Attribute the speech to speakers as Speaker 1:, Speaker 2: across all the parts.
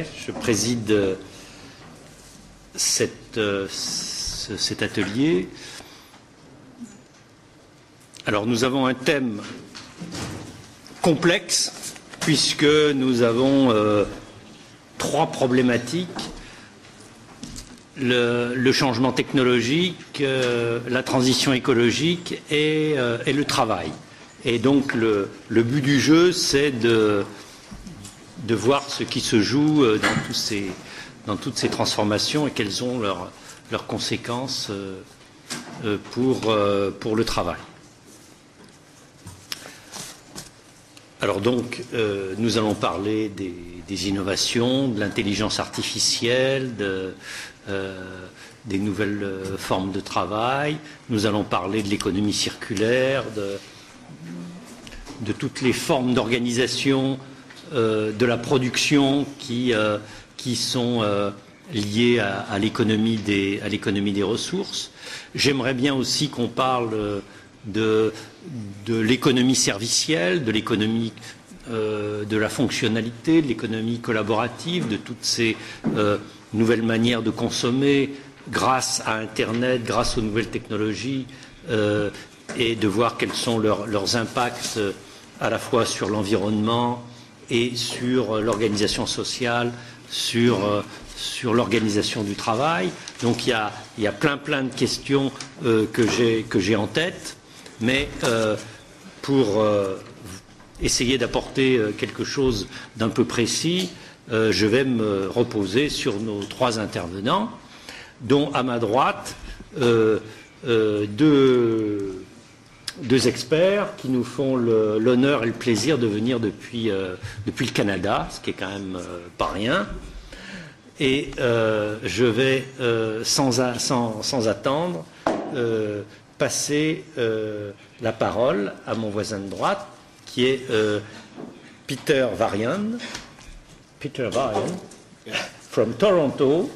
Speaker 1: Je préside cet atelier. Alors nous avons un thème complexe puisque nous avons trois problématiques: le changement technologique, la transition écologique et le travail. Et donc le but du jeu, c'est de voir ce qui se joue dans toutes ces transformations et quelles ont leurs conséquences pour le travail. Alors donc, nous allons parler des innovations, de l'intelligence artificielle, des nouvelles formes de travail. Nous allons parler de l'économie circulaire, de toutes les formes d'organisation de la production qui sont liées à l'économie des ressources. J'aimerais bien aussi qu'on parle de l'économie servicielle, de l'économie de la fonctionnalité, de l'économie collaborative, de toutes ces nouvelles manières de consommer grâce à Internet, grâce aux nouvelles technologies, et de voir quels sont leurs impacts à la fois sur l'environnement et sur l'organisation sociale, sur l'organisation du travail. Donc il y a plein de questions que j'ai en tête, mais pour essayer d'apporter quelque chose d'un peu précis, je vais me reposer sur nos trois intervenants, dont à ma droite deux experts qui nous font l'honneur et le plaisir de venir depuis le Canada, ce qui est quand même pas rien. Et je vais sans attendre passer la parole à mon voisin de droite, qui est Peter Varian, from Toronto,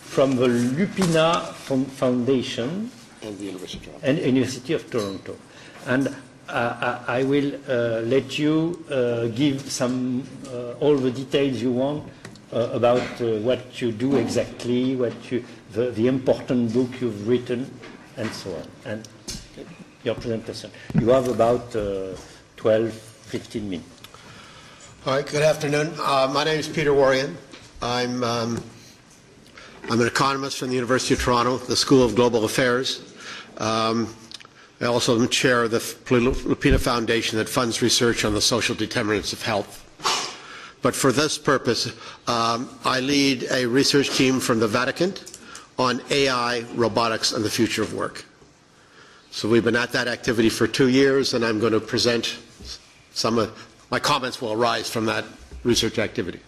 Speaker 1: from the Lupina Foundation
Speaker 2: and the University of Toronto.
Speaker 1: And University of Toronto. And I will let you give some all the details you want about what you do exactly, the important book you've written, and so on. And your presentation. You have about 12-15 minutes.
Speaker 2: All right. Good afternoon. My name is Peter Warrian. I'm an economist from the University of Toronto, the School of Global Affairs. I also am chair of the Lupina Foundation that funds research on the social determinants of health. But for this purpose, I lead a research team from the Vatican on AI, robotics, and the future of work. So we've been at that activity for 2 years, and I'm going to present some of my comments will arise from that research activity.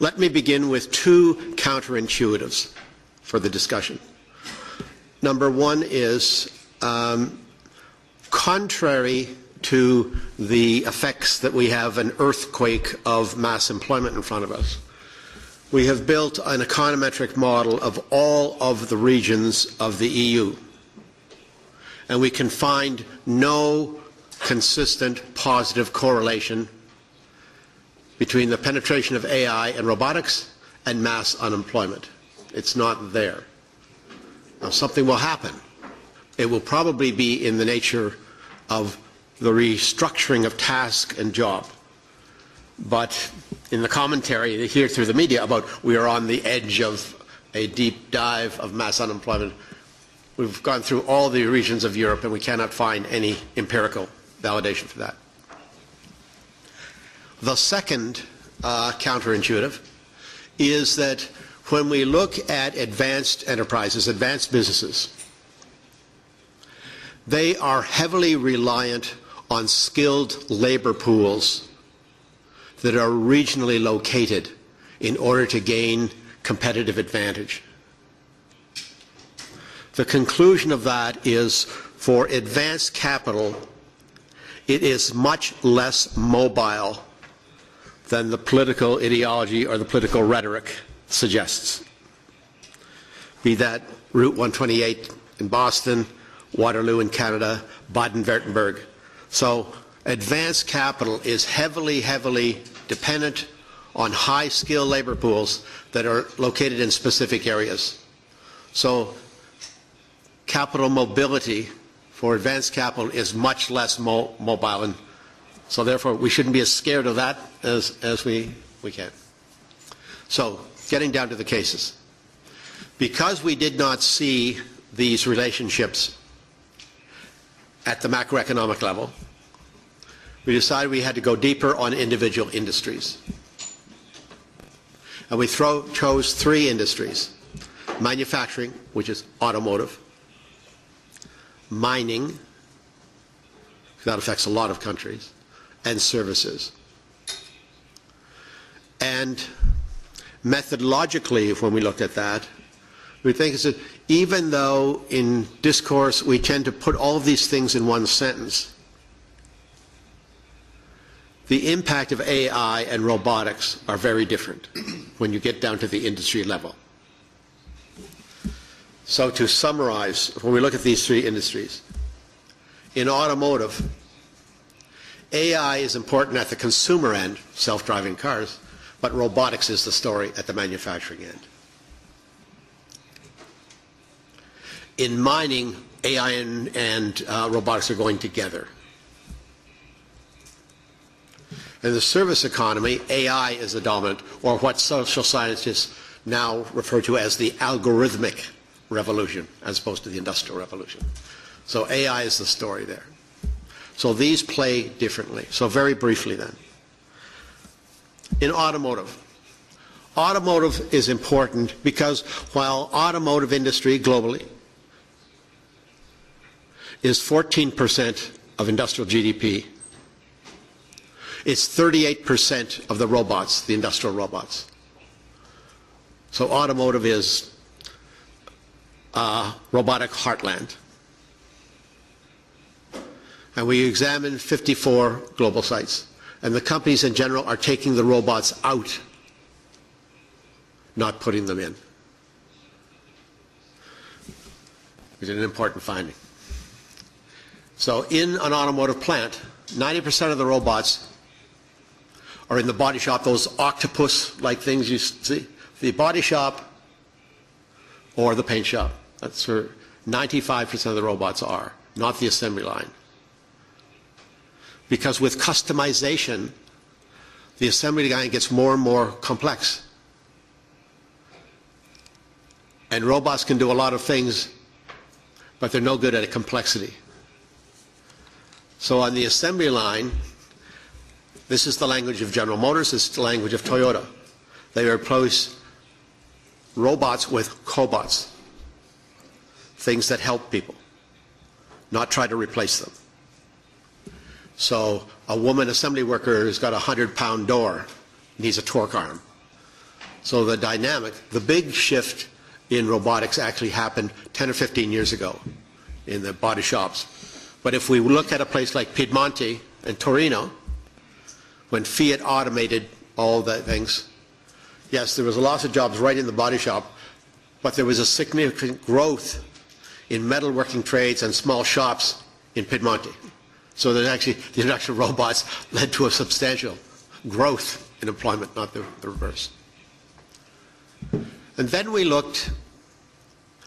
Speaker 2: Let me begin with two counterintuitives for the discussion. Number one is, contrary to the effects that we have an earthquake of mass employment in front of us, we have built an econometric model of all of the regions of the EU, and we can find no consistent positive correlation between the penetration of AI and robotics and mass unemployment. It's not there. Now, something will happen. It will probably be in the nature of the restructuring of task and job. But in the commentary you hear through the media about we are on the edge of a deep dive of mass unemployment, we've gone through all the regions of Europe and we cannot find any empirical validation for that. The second counterintuitive is that when we look at advanced enterprises, advanced businesses, they are heavily reliant on skilled labor pools that are regionally located in order to gain competitive advantage. The conclusion of that is, for advanced capital, it is much less mobile than the political ideology or the political rhetoric suggests. Be that Route 128 in Boston, Waterloo in Canada, Baden-Württemberg. So advanced capital is heavily dependent on high-skilled labor pools that are located in specific areas. So capital mobility for advanced capital is much less mobile, and so therefore we shouldn't be as scared of that as we can. So getting down to the cases. Because we did not see these relationships at the macroeconomic level, we decided we had to go deeper on individual industries. And we chose 3 industries: manufacturing, which is automotive; mining, that affects a lot of countries; and services. And methodologically, when we looked at that, we think that even though in discourse we tend to put all of these things in one sentence, the impact of AI and robotics are very different when you get down to the industry level. So to summarize, when we look at these 3 industries, in automotive, AI is important at the consumer end, self-driving cars, but robotics is the story at the manufacturing end. In mining, AI and robotics are going together. In the service economy, AI is the dominant, or what social scientists now refer to as the algorithmic revolution, as opposed to the industrial revolution. So AI is the story there. So these play differently. So very briefly then. In automotive. Automotive is important because while automotive industry globally is 14% of industrial GDP, it's 38% of the robots, the industrial robots. So automotive is robotic heartland. And we examined 54 global sites. And the companies in general are taking the robots out, not putting them in. It's an important finding. So in an automotive plant, 90% of the robots are in the body shop, those octopus-like things you see, the body shop or the paint shop. That's where 95% of the robots are, not the assembly line. Because with customization, the assembly line gets more and more complex. And robots can do a lot of things, but they're no good at complexity. So on the assembly line, this is the language of General Motors, this is the language of Toyota. They replace robots with cobots, things that help people, not try to replace them. So a woman assembly worker who's got a 100-pound door needs a torque arm. So the dynamic, the big shift in robotics actually happened 10 or 15 years ago in the body shops. But if we look at a place like Piedmonte and Torino, when Fiat automated all the things, yes, there was a lot of jobs right in the body shop, but there was a significant growth in metalworking trades and small shops in Piedmonte. So that actually, the introduction of robots led to a substantial growth in employment, not the reverse. And then we looked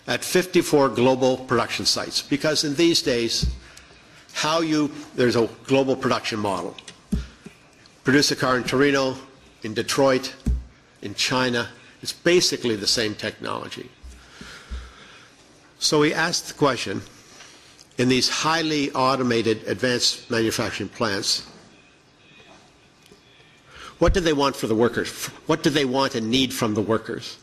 Speaker 2: at 54 global production sites, because in these days, there's a global production model. Produce a car in Torino, in Detroit, in China. It's basically the same technology. So we asked the question, in these highly automated advanced manufacturing plants, what do they want for the workers? What do they want and need from the workers?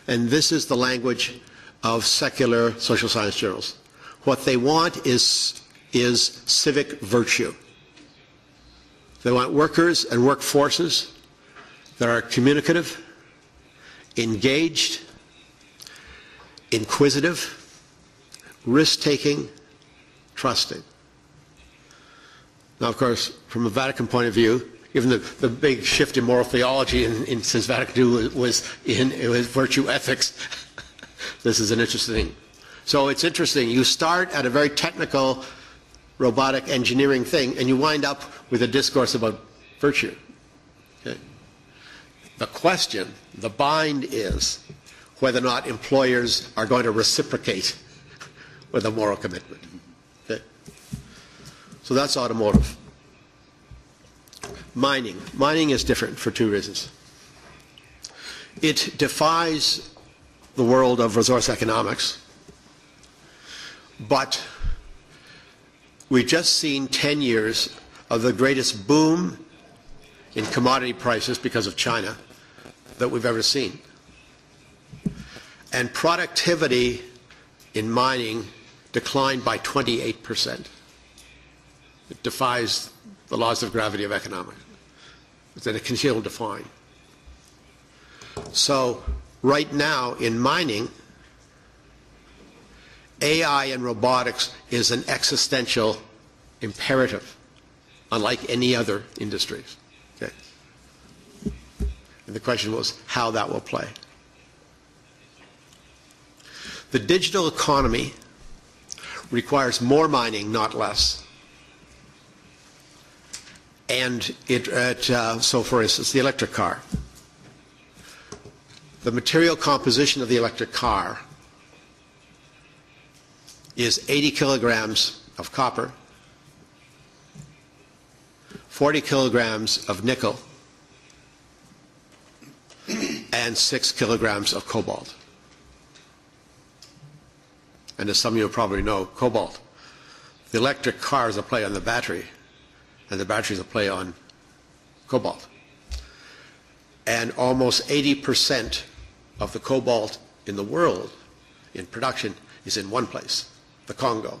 Speaker 2: And this is the language of secular social science journals. What they want is civic virtue. They want workers and workforces that are communicative, engaged, inquisitive, risk-taking, trusting. Now, of course, from a Vatican point of view, given the big shift in moral theology since Vatican II was virtue ethics, this is an interesting thing. So it's interesting. You start at a very technical robotic engineering thing, and you wind up with a discourse about virtue. Okay? The question, the bind is whether or not employers are going to reciprocate with a moral commitment. Okay? So that's automotive. Mining. Mining is different for two reasons. It defies the world of resource economics, but we've just seen 10 years of the greatest boom in commodity prices because of China that we've ever seen. And productivity in mining declined by 28%. It defies the laws of gravity of economics. It's in a continual decline. So right now in mining, AI and robotics is an existential imperative, unlike any other industries. Okay. And the question was how that will play. The digital economy requires more mining, not less. And so for instance, the electric car. The material composition of the electric car is 80 kilograms of copper, 40 kilograms of nickel, and 6 kilograms of cobalt. And as some of you probably know, cobalt. The electric cars will play on the battery, and the batteries will play on cobalt. And almost 80% of the cobalt in the world in production is in one place, the Congo.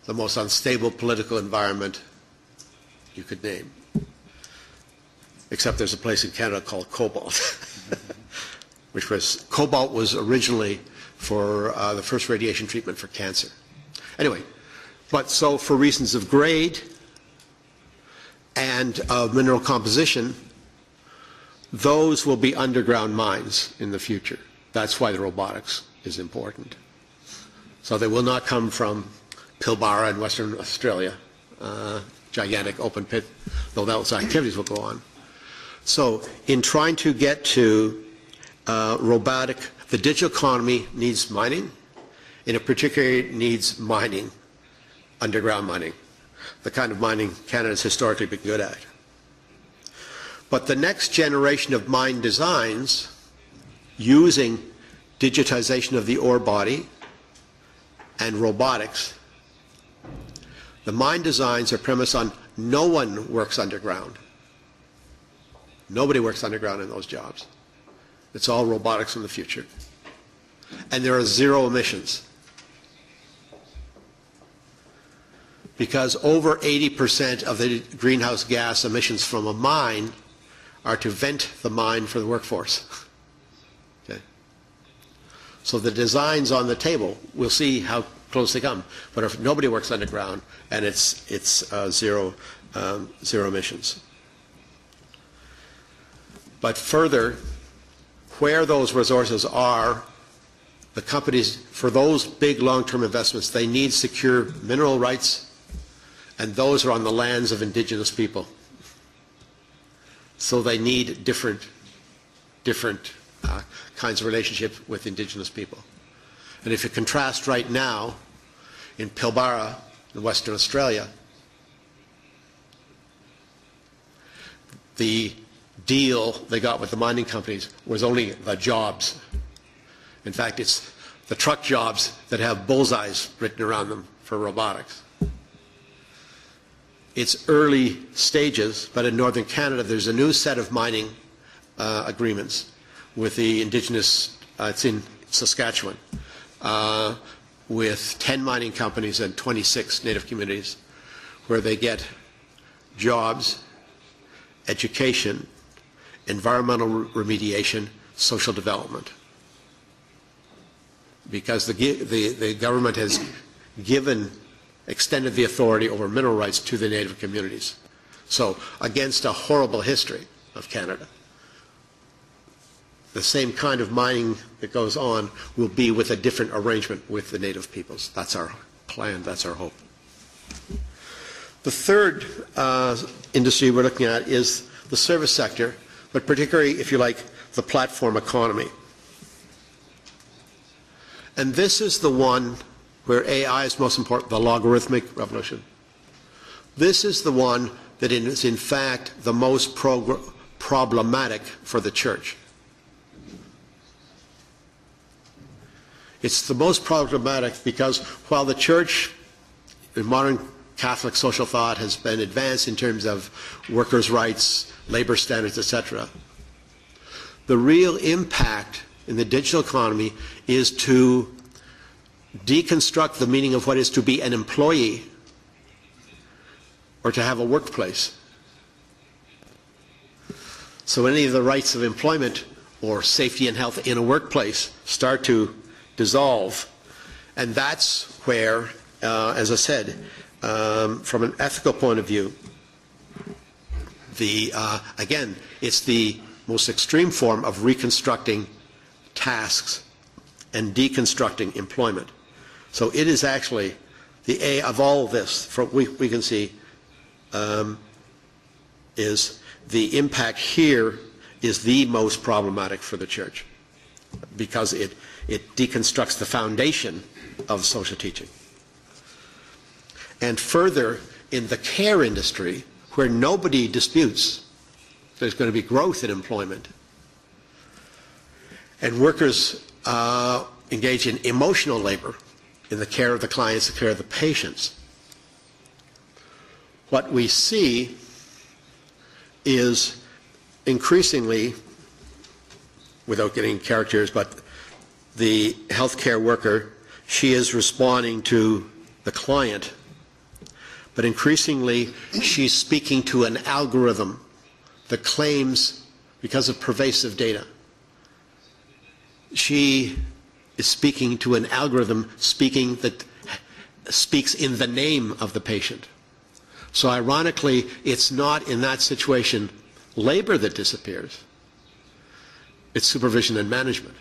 Speaker 2: The most unstable political environment you could name. Except there's a place in Canada called Cobalt, which was, cobalt was originally for the first radiation treatment for cancer. Anyway, but so for reasons of grade and of mineral composition, those will be underground mines in the future. That's why the robotics is important. So they will not come from Pilbara in Western Australia, gigantic open pit, though those activities will go on. So in trying to get to robotic, the digital economy needs mining, and it particularly needs mining, underground mining, the kind of mining Canada's historically been good at. But the next generation of mine designs using digitization of the ore body and robotics, the mine designs are premised on no one works underground. Nobody works underground in those jobs. It's all robotics in the future. And there are zero emissions. Because over 80% of the greenhouse gas emissions from a mine are to vent the mine for the workforce. Okay. So the designs on the table, we'll see how close they come. But if nobody works underground, and it's zero emissions. But further, where those resources are, the companies, for those big long-term investments, they need secure mineral rights, and those are on the lands of indigenous people. So they need different kinds of relationship with indigenous people. And if you contrast right now in Pilbara in Western Australia, the deal they got with the mining companies was only the jobs. In fact, it's the truck jobs that have bullseyes written around them for robotics. It's early stages, but in northern Canada there's a new set of mining agreements with the indigenous, it's in Saskatchewan, with 10 mining companies and 26 native communities, where they get jobs, education, environmental remediation, social development. Because the government has extended the authority over mineral rights to the native communities. So against a horrible history of Canada, the same kind of mining that goes on will be with a different arrangement with the native peoples. That's our plan, that's our hope. The third industry we're looking at is the service sector, but particularly, if you like, the platform economy. And this is the one where AI is most important, the logarithmic revolution. This is the one that is in fact the most problematic for the church. It's the most problematic because while the church in modern Catholic social thought has been advanced in terms of workers' rights, labor standards, etc., the real impact in the digital economy is to deconstruct the meaning of what is to be an employee or to have a workplace. So any of the rights of employment or safety and health in a workplace start to dissolve. And that's where, as I said, from an ethical point of view, again, it's the most extreme form of reconstructing tasks and deconstructing employment. So it is actually the A of all of this, we can see, is the impact here is the most problematic for the church because it deconstructs the foundation of social teaching. And further, in the care industry, where nobody disputes there's going to be growth in employment, and workers engage in emotional labor in the care of the clients, the care of the patients, what we see is increasingly, without getting characters, but the healthcare worker, she is responding to the client, but increasingly she's speaking to an algorithm that claims, because of pervasive data, she is speaking to an algorithm that speaks in the name of the patient. So ironically, it's not in that situation labor that disappears. It's supervision and management.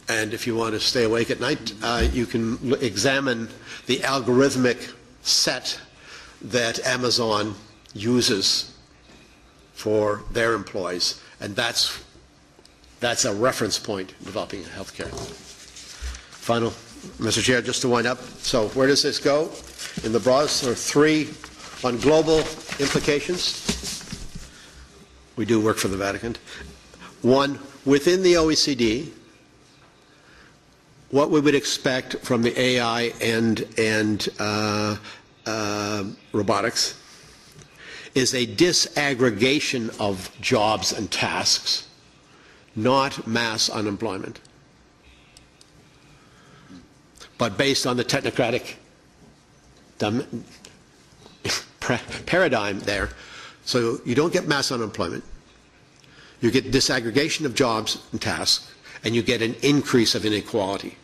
Speaker 2: And if you want to stay awake at night, you can examine the algorithmic set that Amazon uses for their employees. And that's a reference point in developing healthcare. Final, Mr. Chair, just to wind up. So where does this go? In the broadest, there are three on global implications. We do work for the Vatican. One, within the OECD, what we would expect from the AI and robotics is a disaggregation of jobs and tasks, not mass unemployment, but based on the technocratic paradigm there. So you don't get mass unemployment, you get disaggregation of jobs and tasks, and you get an increase of inequality.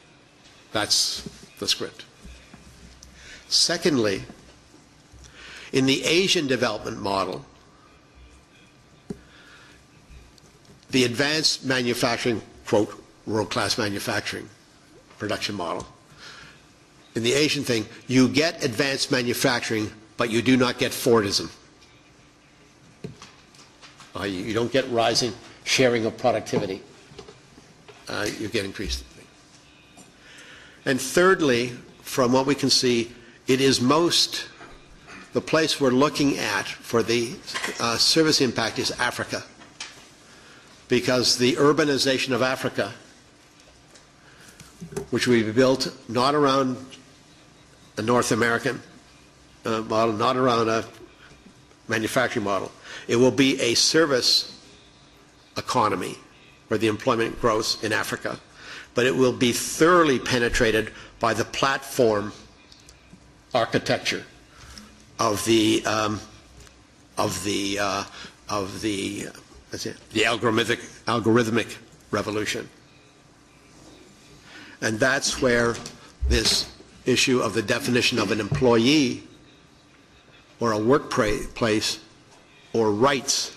Speaker 2: That's the script. Secondly, in the Asian development model, the advanced manufacturing, quote, world-class manufacturing production model, in the Asian thing, you get advanced manufacturing, but you do not get Fordism. You don't get rising sharing of productivity. You get increased. And thirdly, from what we can see, it is the place we're looking at for the service impact is Africa. Because the urbanization of Africa, which will be built not around a North American model, not around a manufacturing model, it will be a service economy where the employment grows in Africa, but it will be thoroughly penetrated by the platform architecture of the algorithmic revolution. And that's where this issue of the definition of an employee or a workplace or rights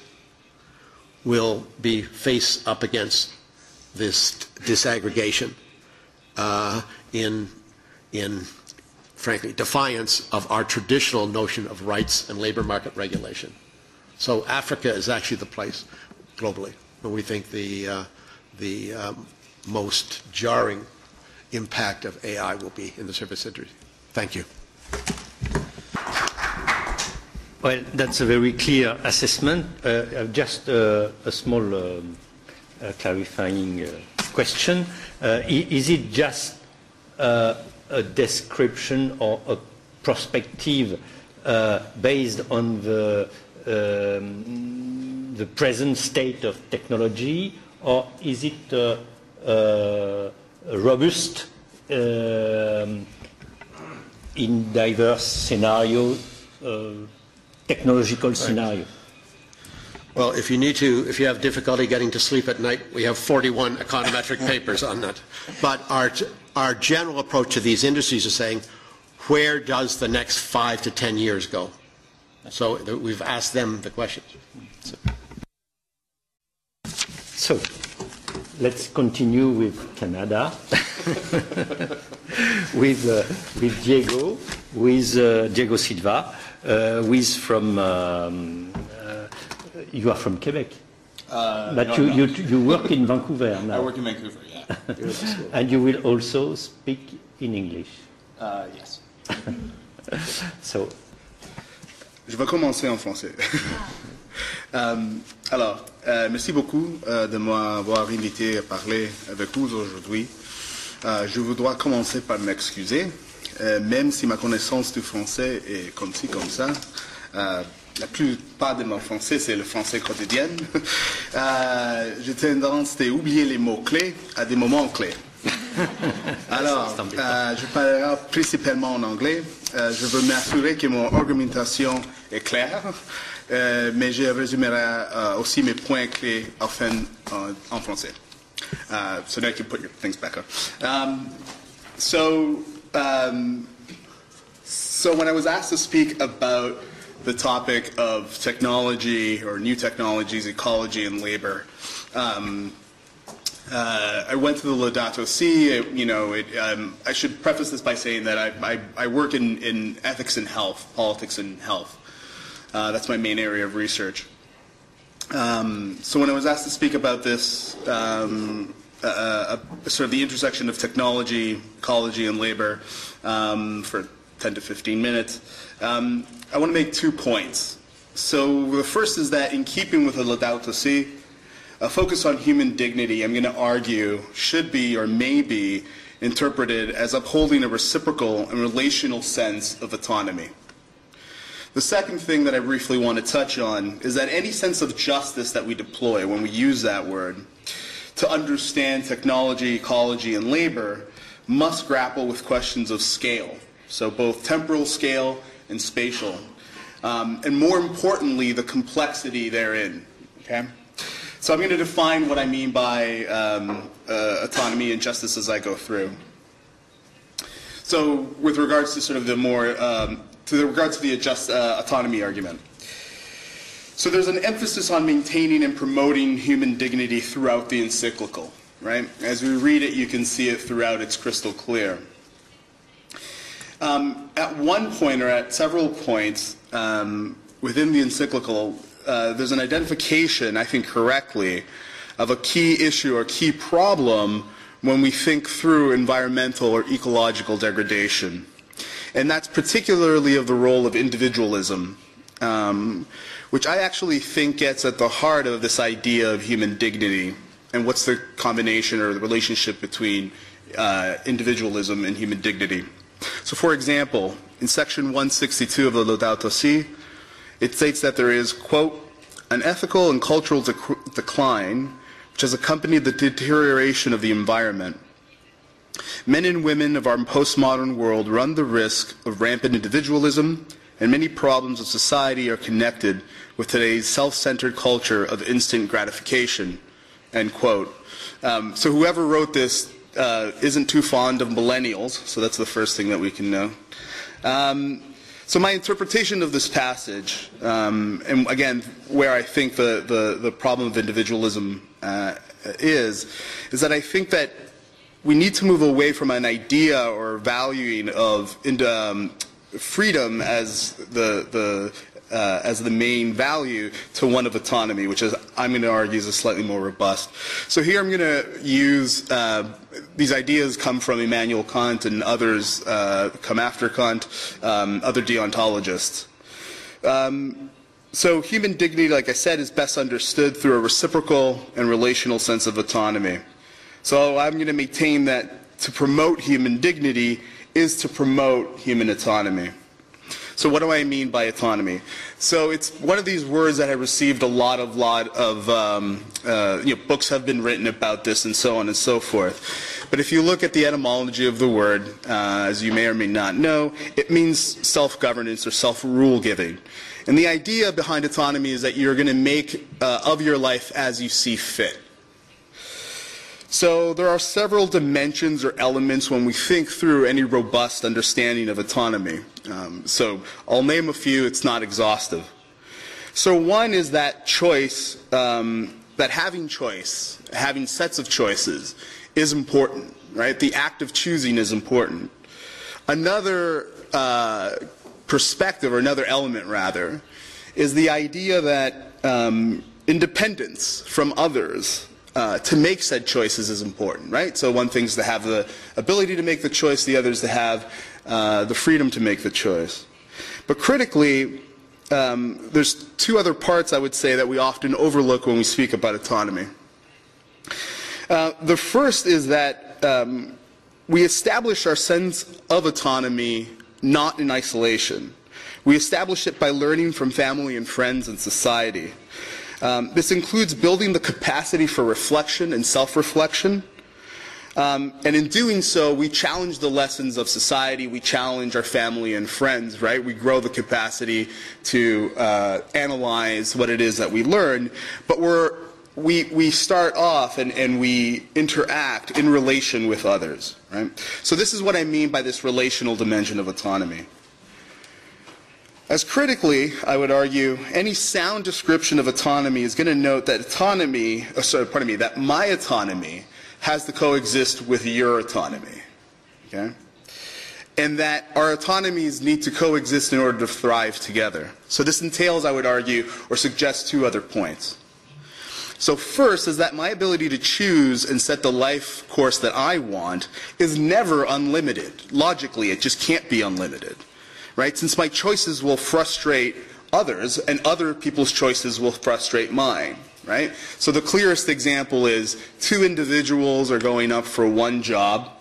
Speaker 2: will be face up against this disaggregation in frankly, defiance of our traditional notion of rights and labor market regulation. So Africa is actually the place globally where we think the most jarring impact of AI will be in the service industry. Thank you.
Speaker 1: Well, that's a very clear assessment. Just a small clarifying question. Is it just a description or a perspective based on the present state of technology, or is it robust in diverse scenarios, technological scenarios?
Speaker 2: Well, if you have difficulty getting to sleep at night, we have 41 econometric papers on that. But our general approach to these industries is saying, where does the next 5 to 10 years go? So we've asked them the questions.
Speaker 1: So let's continue with Canada, with Diego, Diego Silva, who is from. You are from Quebec, but
Speaker 3: no,
Speaker 1: you work in Vancouver now.
Speaker 3: I work in Vancouver, yeah.
Speaker 1: And you will also speak in English.
Speaker 3: Yes.
Speaker 1: So.
Speaker 3: Je vais commencer en français. Alors, merci beaucoup de m'avoir invité à parler avec vous aujourd'hui. Je voudrais commencer par m'excuser, même si ma connaissance du français est comme ça. La plupart de mon français, c'est le français quotidien. J'ai tendance à oublier les mots-clés à des moments clés. Alors, je parlerai principalement en anglais. Je veux m'assurer que mon argumentation est claire, mais je résumerai aussi mes points clés enfin en français. So now you can put your things back up. So when I was asked to speak about the topic of technology or new technologies, ecology, and labor, I went to the Laudato Si. I should preface this by saying that I work in ethics and health, politics and health. That's my main area of research. So when I was asked to speak about this, sort of the intersection of technology, ecology, and labor for 10 to 15 minutes, I want to make 2 points. So the first is that in keeping with the Laudato Si, a focus on human dignity, I'm going to argue, should be or may be interpreted as upholding a reciprocal and relational sense of autonomy. The second thing that I briefly want to touch on is that any sense of justice that we deploy when we use that word to understand technology, ecology, and labor must grapple with questions of scale, so both temporal scale and spatial, and more importantly, the complexity therein. Okay? So I'm going to define what I mean by autonomy and justice as I go through. So with regards to sort of the more, regards to the autonomy argument. So there's an emphasis on maintaining and promoting human dignity throughout the encyclical, right? As we read it, you can see it throughout, it's crystal clear. At one point, or at several points within the encyclical, there's an identification, I think correctly, of a key issue or key problem when we think through environmental or ecological degradation. And that's particularly of the role of individualism, which I actually think gets at the heart of this idea of human dignity and what's the combination or the relationship between individualism and human dignity. So for example, in section 162 of the Laudato Si, it states that there is, quote, an ethical and cultural decline which has accompanied the deterioration of the environment. Men and women of our postmodern world run the risk of rampant individualism, and many problems of society are connected with today's self-centered culture of instant gratification, end quote. So whoever wrote this isn't too fond of millennials, so that's the first thing that we can know. So my interpretation of this passage, and again, where I think the problem of individualism is that I think that we need to move away from an idea or valuing of freedom as the main value to one of autonomy, which is, I'm going to argue, is a slightly more robust. So here I'm going to use, these ideas come from Immanuel Kant and others come after Kant, other deontologists. So human dignity, like I said, is best understood through a reciprocal and relational sense of autonomy. So I'm going to maintain that to promote human dignity is to promote human autonomy. So what do I mean by autonomy? So it's one of these words that have received a lot of books have been written about this and so on and so forth. But if you look at the etymology of the word, as you may or may not know, it means self-governance or self-rule giving. And the idea behind autonomy is that you're going to make of your life as you see fit. So there are several dimensions or elements when we think through any robust understanding of autonomy. So I'll name a few, it's not exhaustive. So one is that choice, that having choice, having sets of choices is important, right? The act of choosing is important. Another perspective, or another element rather, is the idea that independence from others to make said choices is important, right? So one thing is to have the ability to make the choice, the other is to have the freedom to make the choice. But critically, there's two other parts I would say that we often overlook when we speak about autonomy. The first is that we establish our sense of autonomy not in isolation. We establish it by learning from family and friends and society. This includes building the capacity for reflection and self-reflection. And in doing so, we challenge the lessons of society, we challenge our family and friends, right? We grow the capacity to analyze what it is that we learn, but we start off and we interact in relation with others, right? So this is what I mean by this relational dimension of autonomy. As critically, I would argue, any sound description of autonomy is going to note that that my autonomy has to coexist with your autonomy, okay? And that our autonomies need to coexist in order to thrive together. So this entails, I would argue, or suggest two other points. So first is that my ability to choose and set the life course that I want is never unlimited. Logically, it just can't be unlimited, right? Since my choices will frustrate others, and other people's choices will frustrate mine, right? So the clearest example is two individuals are going up for one job.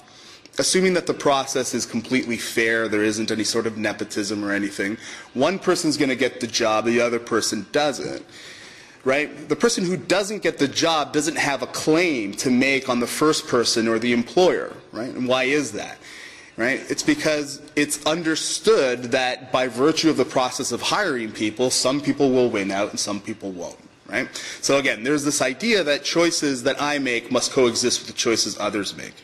Speaker 3: Assuming that the process is completely fair, there isn't any sort of nepotism or anything, one person's going to get the job, the other person doesn't. Right? The person who doesn't get the job doesn't have a claim to make on the first person or the employer, right? And why is that? Right? It's because it's understood that by virtue of the process of hiring people, some people will win out and some people won't, right? So again, there's this idea that choices that I make must coexist with the choices others make.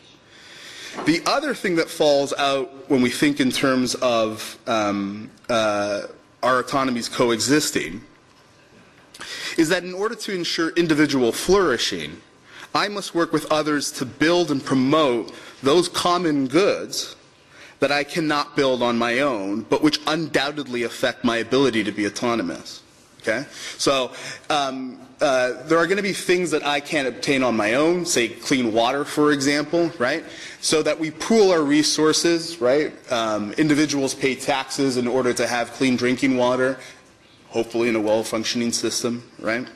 Speaker 3: The other thing that falls out when we think in terms of our autonomies coexisting is that in order to ensure individual flourishing, I must work with others to build and promote those common goods that I cannot build on my own, but which undoubtedly affect my ability to be autonomous. Okay? So there are going to be things that I can't obtain on my own, say clean water, for example, right? So that we pool our resources, right? Individuals pay taxes in order to have clean drinking water, hopefully in a well-functioning system, right?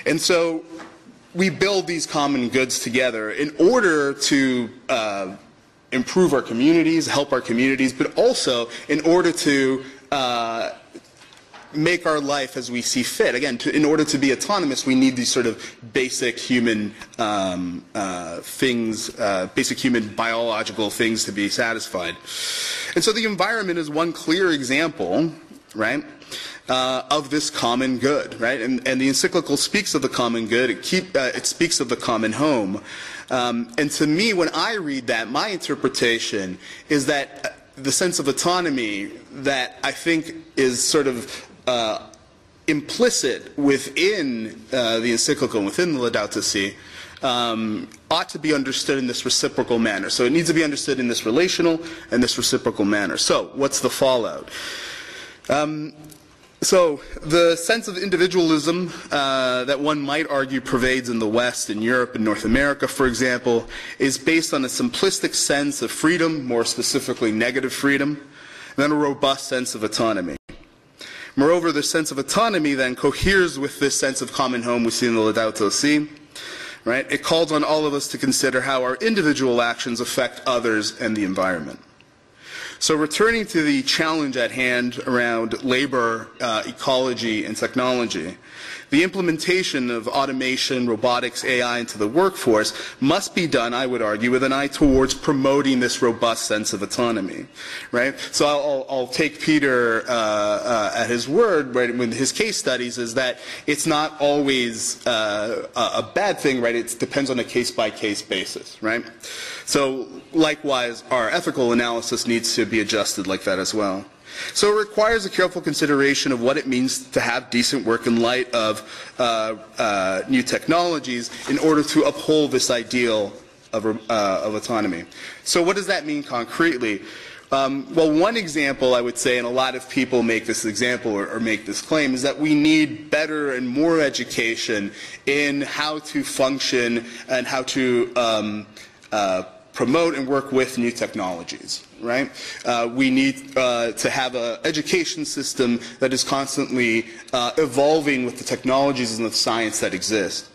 Speaker 3: And so we build these common goods together in order to improve our communities, help our communities, but also in order to make our life as we see fit. Again, in order to be autonomous, we need these sort of basic human things, basic human biological things to be satisfied. And so the environment is one clear example, right? Of this common good, right? And the encyclical speaks of the common good. It speaks of the common home. And to me, when I read that, my interpretation is that the sense of autonomy that I think is sort of implicit within the encyclical, within the Laudato Si, ought to be understood in this reciprocal manner. So it needs to be understood in this relational and this reciprocal manner. So what's the fallout? So the sense of individualism that one might argue pervades in the West, in Europe, and North America, for example, is based on a simplistic sense of freedom, more specifically negative freedom, and then a robust sense of autonomy. Moreover, the sense of autonomy then coheres with this sense of common home we see in the Laudato Si. Right? It calls on all of us to consider how our individual actions affect others and the environment. So returning to the challenge at hand around labor, ecology, and technology, the implementation of automation, robotics, AI into the workforce must be done, I would argue, with an eye towards promoting this robust sense of autonomy, right? So I'll take Peter at his word, right, with his case studies, is that it's not always a bad thing, right? It depends on a case-by-case basis, right? So likewise, our ethical analysis needs to be adjusted like that as well. So it requires a careful consideration of what it means to have decent work in light of new technologies in order to uphold this ideal of autonomy. So what does that mean concretely? Well, one example I would say, and a lot of people make this example or make this claim, is that we need better and more education in how to function and how to promote and work with new technologies, right? We need to have an education system that is constantly evolving with the technologies and the science that exist.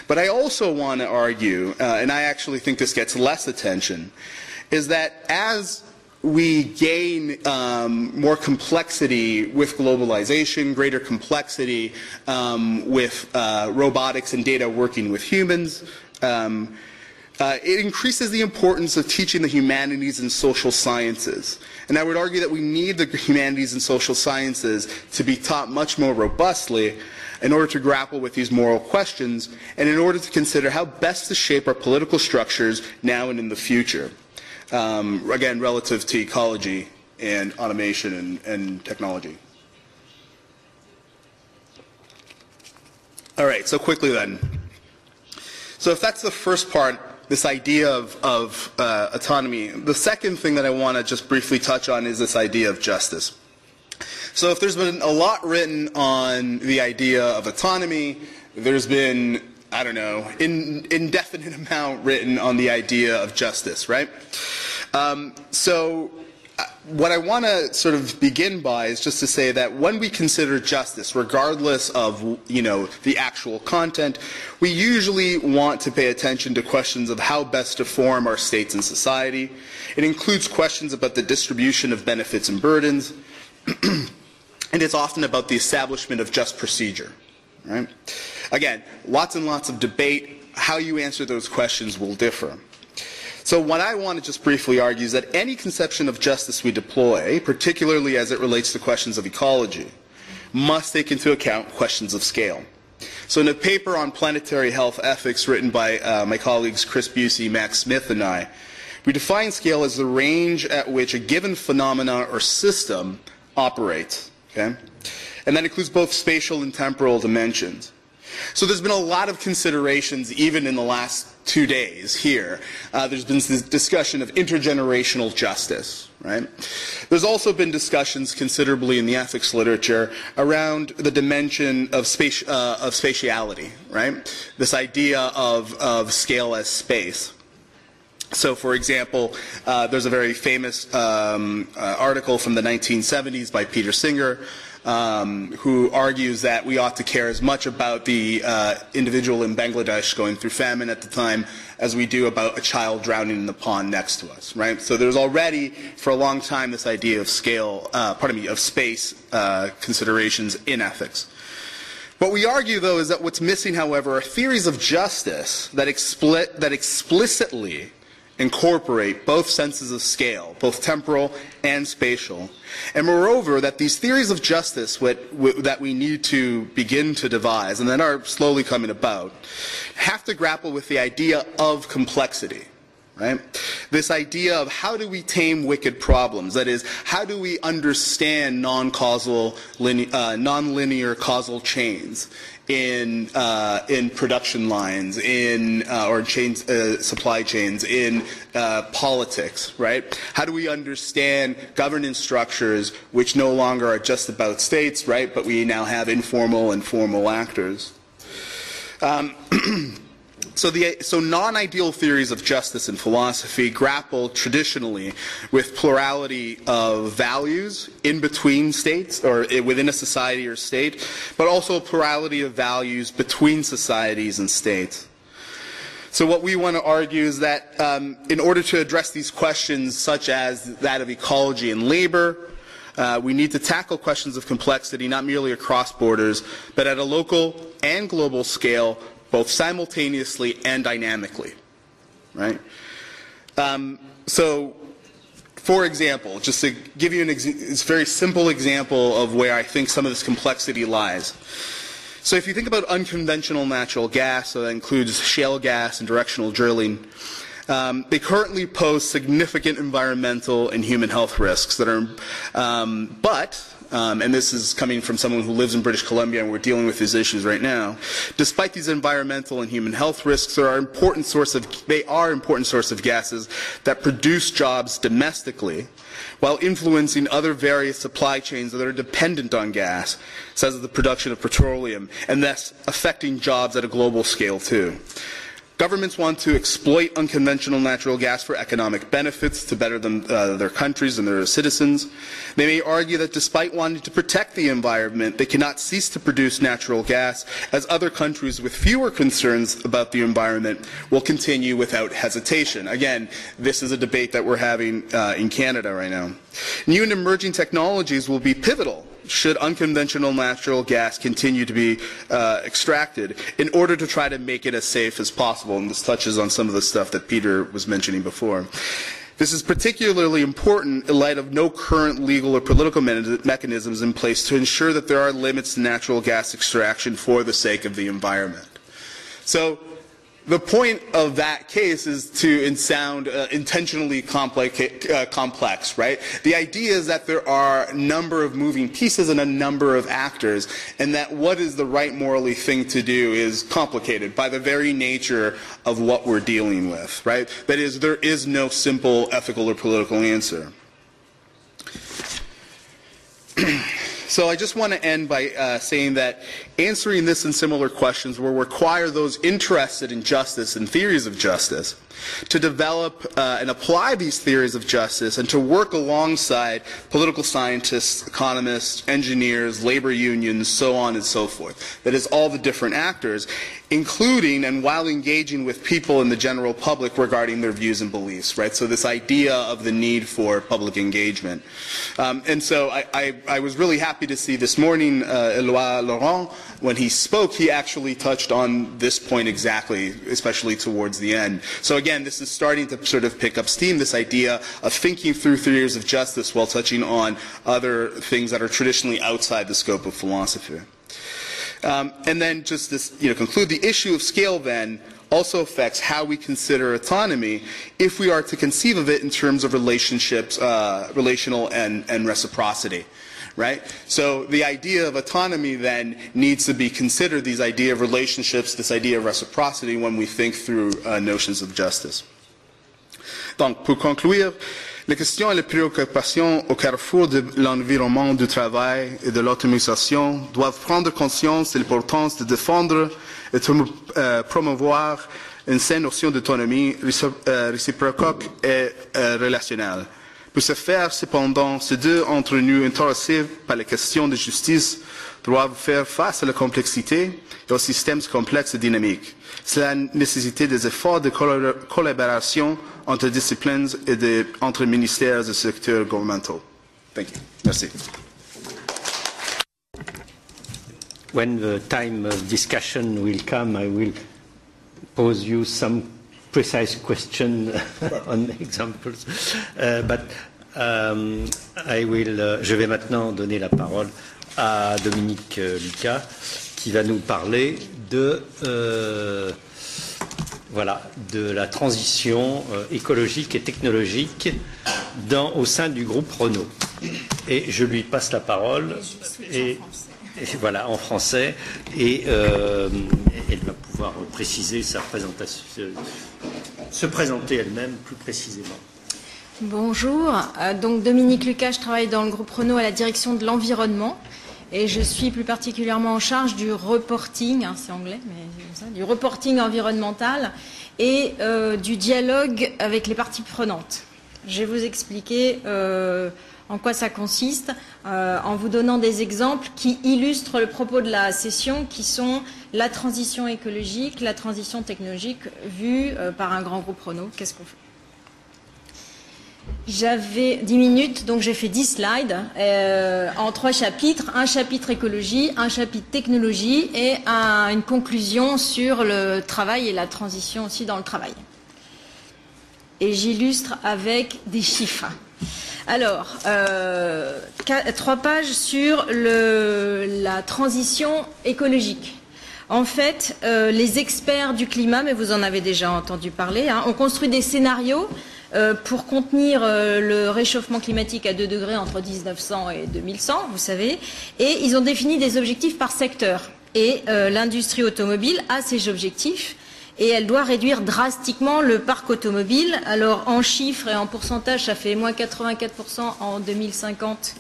Speaker 3: But I also want to argue, and I actually think this gets less attention, is that as we gain more complexity with globalization, greater complexity with robotics and data working with humans, it increases the importance of teaching the humanities and social sciences. And I would argue that we need the humanities and social sciences to be taught much more robustly in order to grapple with these moral questions and in order to consider how best to shape our political structures now and in the future. Again, relative to ecology and automation and technology. All right, so quickly then. So if that's the first part, this idea of autonomy, the second thing that I want to just briefly touch on is this idea of justice. So if there's been a lot written on the idea of autonomy, there's been, I don't know, indefinite amount written on the idea of justice, right? So what I want to sort of begin by is just to say that when we consider justice, regardless of, you know, the actual content, we usually want to pay attention to questions of how best to form our states and society. It includes questions about the distribution of benefits and burdens, and it's often about the establishment of just procedure, right? Again, lots and lots of debate. How you answer those questions will differ. So what I want to just briefly argue is that any conception of justice we deploy, particularly as it relates to questions of ecology, must take into account questions of scale. So in a paper on planetary health ethics written by my colleagues Chris Busey, Max Smith, and I, we define scale as the range at which a given phenomena or system operates. Okay? And that includes both spatial and temporal dimensions. So there's been a lot of considerations even in the last 2 days here. There's been this discussion of intergenerational justice, right? There's also been discussions considerably in the ethics literature around the dimension of spatiality, right? This idea of scale as space. So, for example, there's a very famous article from the 1970s by Peter Singer, who argues that we ought to care as much about the individual in Bangladesh going through famine at the time as we do about a child drowning in the pond next to us, right? So there's already, for a long time, this idea of scale, of space considerations in ethics. What we argue, though, is that what's missing, however, are theories of justice that explicitly incorporate both senses of scale, both temporal and spatial. And moreover, that these theories of justice that we need to begin to devise, and that are slowly coming about, have to grapple with the idea of complexity. right? This idea of how do we tame wicked problems? That is, how do we understand non-linear causal chains in production lines, or supply chains, in politics, right? How do we understand governance structures which no longer are just about states, right? But we now have informal and formal actors. So non-ideal theories of justice in philosophy grapple traditionally with plurality of values in between states or within a society or state, but also a plurality of values between societies and states. So what we want to argue is that in order to address these questions, such as that of ecology and labor, we need to tackle questions of complexity not merely across borders, but at a local and global scale, both simultaneously and dynamically, right? So, for example, just to give you a very simple example of where I think some of this complexity lies. So if you think about unconventional natural gas, so that includes shale gas and directional drilling, they currently pose significant environmental and human health risks that are, and this is coming from someone who lives in British Columbia, and we're dealing with these issues right now. Despite these environmental and human health risks, they are important source of gases that produce jobs domestically, while influencing other various supply chains that are dependent on gas, such as the production of petroleum, and thus affecting jobs at a global scale too. Governments want to exploit unconventional natural gas for economic benefits to better their countries and their citizens. They may argue that despite wanting to protect the environment, they cannot cease to produce natural gas, as other countries with fewer concerns about the environment will continue without hesitation. Again, this is a debate that we're having in Canada right now. New and emerging technologies will be pivotal should unconventional natural gas continue to be extracted in order to try to make it as safe as possible. And this touches on some of the stuff that Peter was mentioning before. This is particularly important in light of no current legal or political mechanisms in place to ensure that there are limits to natural gas extraction for the sake of the environment. So the point of that case is to sound intentionally complex, right? The idea is that there are a number of moving pieces and a number of actors, and that what is the right morally thing to do is complicated by the very nature of what we're dealing with, right? That is, there is no simple ethical or political answer. So I just want to end by saying that answering this and similar questions will require those interested in justice and theories of justice to develop and apply these theories of justice and to work alongside political scientists, economists, engineers, labor unions, so on and so forth. That is, all the different actors, including and while engaging with people in the general public regarding their views and beliefs, right? So this idea of the need for public engagement. And so I was really happy to see this morning Éloi Laurent, when he spoke, he actually touched on this point exactly, especially towards the end. So again, this is starting to sort of pick up steam, this idea of thinking through theories of justice while touching on other things that are traditionally outside the scope of philosophy. And then just to conclude, the issue of scale then also affects how we consider autonomy if we are to conceive of it in terms of relationships, relational and reciprocity. Right? So the idea of autonomy then needs to be considered, these idea of relationships, this idea of reciprocity, when we think through notions of justice. Donc, pour conclure, les questions et les préoccupations au carrefour de l'environnement du travail et de l'autonomisation doivent prendre conscience de l'importance de défendre et de promouvoir une saine notion d'autonomie réciproque et relationnelle. Pour ce faire, cependant, ces deux entre nous intéressés par les questions de justice doivent faire face à la complexité et aux systèmes complexes et dynamiques. C'est la nécessité des efforts de collaboration entre disciplines et entre ministères et secteurs gouvernementaux. Thank you. Merci.
Speaker 1: When the time of discussion will come, I will pose you some precise question on examples. Je vais maintenant donner la parole à Dominique Lucas, qui va nous parler de voilà, de la transition écologique et technologique au sein du groupe Renault. Et je lui passe la parole. Et voilà, en français. Et elle va pouvoir préciser sa présentation, se présenter elle-même plus précisément.
Speaker 4: Bonjour, donc Dominique Lucas, je travaille dans le groupe Renault à la direction de l'environnement. Et je suis plus particulièrement en charge du reporting, hein, c'est anglais, mais c'est comme ça, du reporting environnemental et du dialogue avec les parties prenantes. Je vais vous expliquer en quoi ça consiste, en vous donnant des exemples qui illustrent le propos de la session, qui sont la transition écologique, la transition technologique vue par un grand groupe Renault. Qu'est-ce qu'on fait ? J'avais 10 minutes, donc j'ai fait 10 slides en 3 chapitres. Un chapitre écologie, un chapitre technologie et une conclusion sur le travail et la transition aussi dans le travail. Et j'illustre avec des chiffres. Alors, 3 pages sur la transition écologique. En fait, les experts du climat, mais vous en avez déjà entendu parler, hein, ont construit des scénarios pour contenir le réchauffement climatique à 2 degrés entre 1900 et 2100, vous savez, et ils ont défini des objectifs par secteur. Et l'industrie automobile a ces objectifs et elle doit réduire drastiquement le parc automobile. Alors en chiffres et en pourcentage, ça fait moins 84% en 2050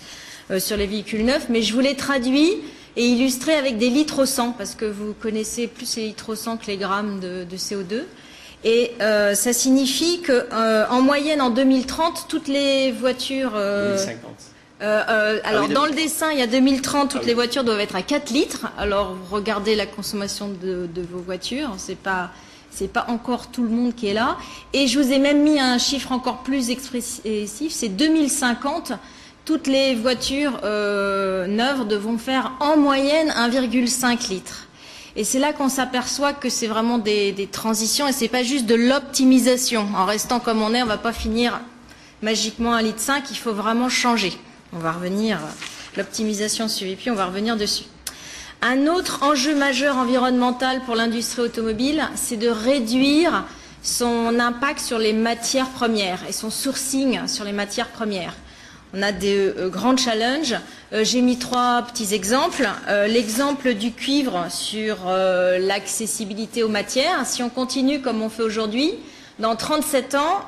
Speaker 4: sur les véhicules neufs, mais je vous l'ai traduit et illustré avec des litres au 100, parce que vous connaissez plus les litres au 100 que les grammes de CO2. Et ça signifie qu'en moyenne, en 2030, toutes les voitures...
Speaker 1: 2050.
Speaker 4: Alors, dans le dessin, il y a 2030, toutes les voitures doivent être à 4 litres. Alors, vous regardez la consommation de vos voitures. C'est pas encore tout le monde qui est là. Et je vous ai même mis un chiffre encore plus expressif. C'est 2050. Toutes les voitures neuves devront faire en moyenne 1,5 litre. Et c'est là qu'on s'aperçoit que c'est vraiment des transitions et c'est pas juste de l'optimisation. En restant comme on est, on va pas finir magiquement 1,5 litre. Il faut vraiment changer. On va revenir, l'optimisation suivie, puis on va revenir dessus. Un autre enjeu majeur environnemental pour l'industrie automobile, c'est de réduire son impact sur les matières premières et son sourcing sur les matières premières. On a des grands challenges. J'ai mis 3 petits exemples. L'exemple du cuivre sur l'accessibilité aux matières. Si on continue comme on fait aujourd'hui, dans 37 ans,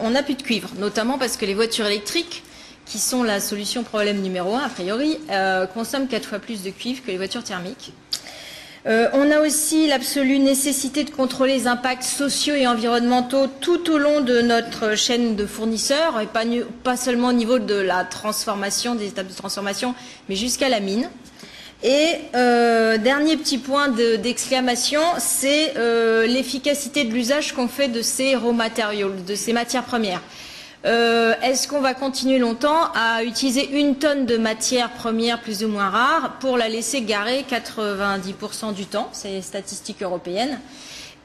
Speaker 4: on n'a plus de cuivre, notamment parce que les voitures électriques, qui sont la solution problème numéro 1, a priori, consomment 4 fois plus de cuivre que les voitures thermiques. On a aussi l'absolue nécessité de contrôler les impacts sociaux et environnementaux tout au long de notre chaîne de fournisseurs, et pas seulement au niveau de la transformation, des étapes de transformation, mais jusqu'à la mine. Et dernier petit point d'exclamation, c'est l'efficacité de l'usage qu'on fait de ces raw materials, de ces matières premières. Est-ce qu'on va continuer longtemps à utiliser 1 tonne de matière première plus ou moins rare pour la laisser garer 90% du temps, c'est les statistiques européennes,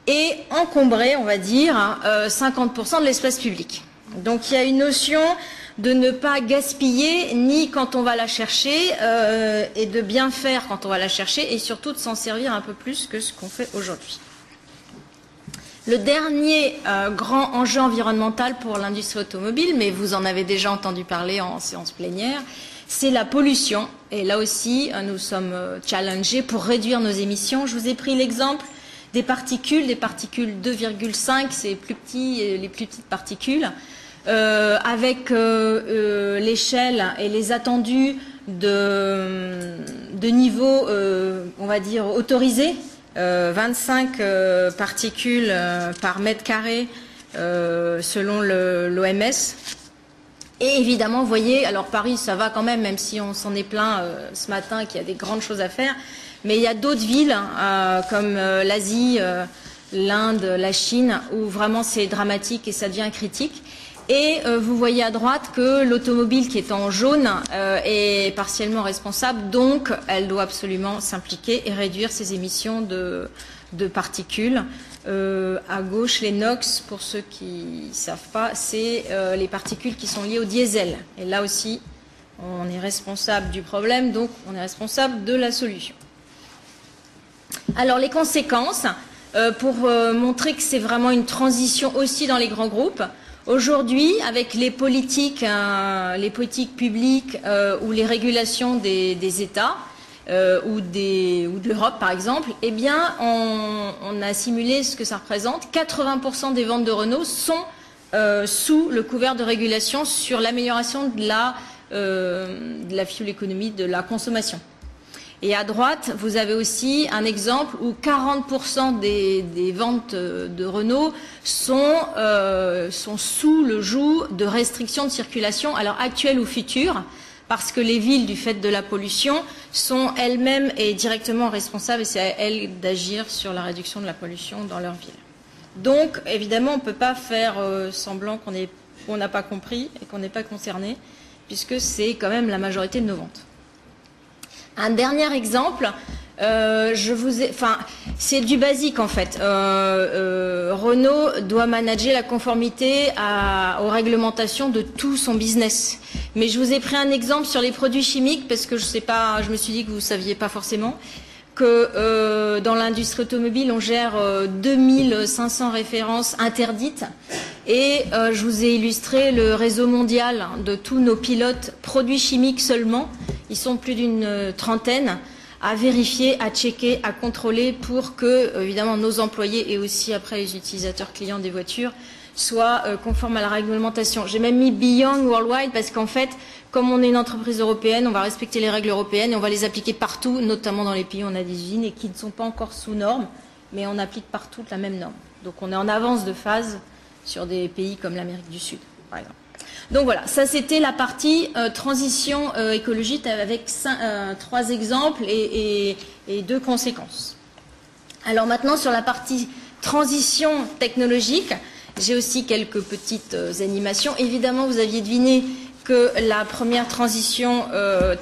Speaker 4: et encombrer, on va dire, 50% de l'espace public. Donc il y a une notion de ne pas gaspiller ni quand on va la chercher et de bien faire quand on va la chercher et surtout de s'en servir un peu plus que ce qu'on fait aujourd'hui. Le dernier grand enjeu environnemental pour l'industrie automobile, mais vous en avez déjà entendu parler en séance plénière, c'est la pollution. Et là aussi, nous sommes challengés pour réduire nos émissions. Je vous ai pris l'exemple des particules 2,5, c'est les plus petites particules, avec l'échelle et les attendus de niveau, on va dire, autorisé. 25 particules par mètre carré selon l'OMS. Et évidemment, vous voyez, alors Paris, ça va quand même si on s'en est plaint ce matin qu'il y a des grandes choses à faire. Mais il y a d'autres villes comme l'Asie, l'Inde, la Chine, où vraiment c'est dramatique et ça devient critique. Et vous voyez à droite que l'automobile qui est en jaune est partiellement responsable, donc elle doit absolument s'impliquer et réduire ses émissions de particules. À gauche, les NOx, pour ceux qui ne savent pas, c'est les particules qui sont liées au diesel. Et là aussi, on est responsable du problème, donc on est responsable de la solution. Alors les conséquences, pour montrer que c'est vraiment une transition aussi dans les grands groupes. Aujourd'hui, avec les politiques publiques ou les régulations des États ou de l'Europe par exemple, eh bien, on a simulé ce que ça représente. 80% des ventes de Renault sont sous le couvert de régulation sur l'amélioration de la fuel economy, de la consommation. Et à droite, vous avez aussi un exemple où 40% des ventes de Renault sont sous le joug de restrictions de circulation, alors actuelles ou futures, parce que les villes, du fait de la pollution, sont elles-mêmes et directement responsables, et c'est à elles d'agir sur la réduction de la pollution dans leur ville. Donc, évidemment, on ne peut pas faire semblant qu'on n'a pas compris et qu'on n'est pas concerné, puisque c'est quand même la majorité de nos ventes. Un dernier exemple, c'est du basique en fait. Renault doit manager la conformité aux réglementations de tout son business. Mais je vous ai pris un exemple sur les produits chimiques parce que je me suis dit que vous ne saviez pas forcément que dans l'industrie automobile, on gère 2500 références interdites. Et je vous ai illustré le réseau mondial de tous nos pilotes produits chimiques seulement. Ils sont plus d'une trentaine à vérifier, à checker, à contrôler pour que, évidemment, nos employés et aussi après les utilisateurs clients des voitures soient conformes à la réglementation. J'ai même mis Beyond Worldwide parce qu'en fait, comme on est une entreprise européenne, on va respecter les règles européennes et on va les appliquer partout, notamment dans les pays où on a des usines et qui ne sont pas encore sous normes, mais on applique partout la même norme. Donc on est en avance de phase sur des pays comme l'Amérique du Sud, par exemple. Donc voilà, ça c'était la partie transition écologique avec 3 exemples et 2 conséquences. Alors maintenant sur la partie transition technologique, j'ai aussi quelques petites animations. Évidemment, vous aviez deviné que la première transition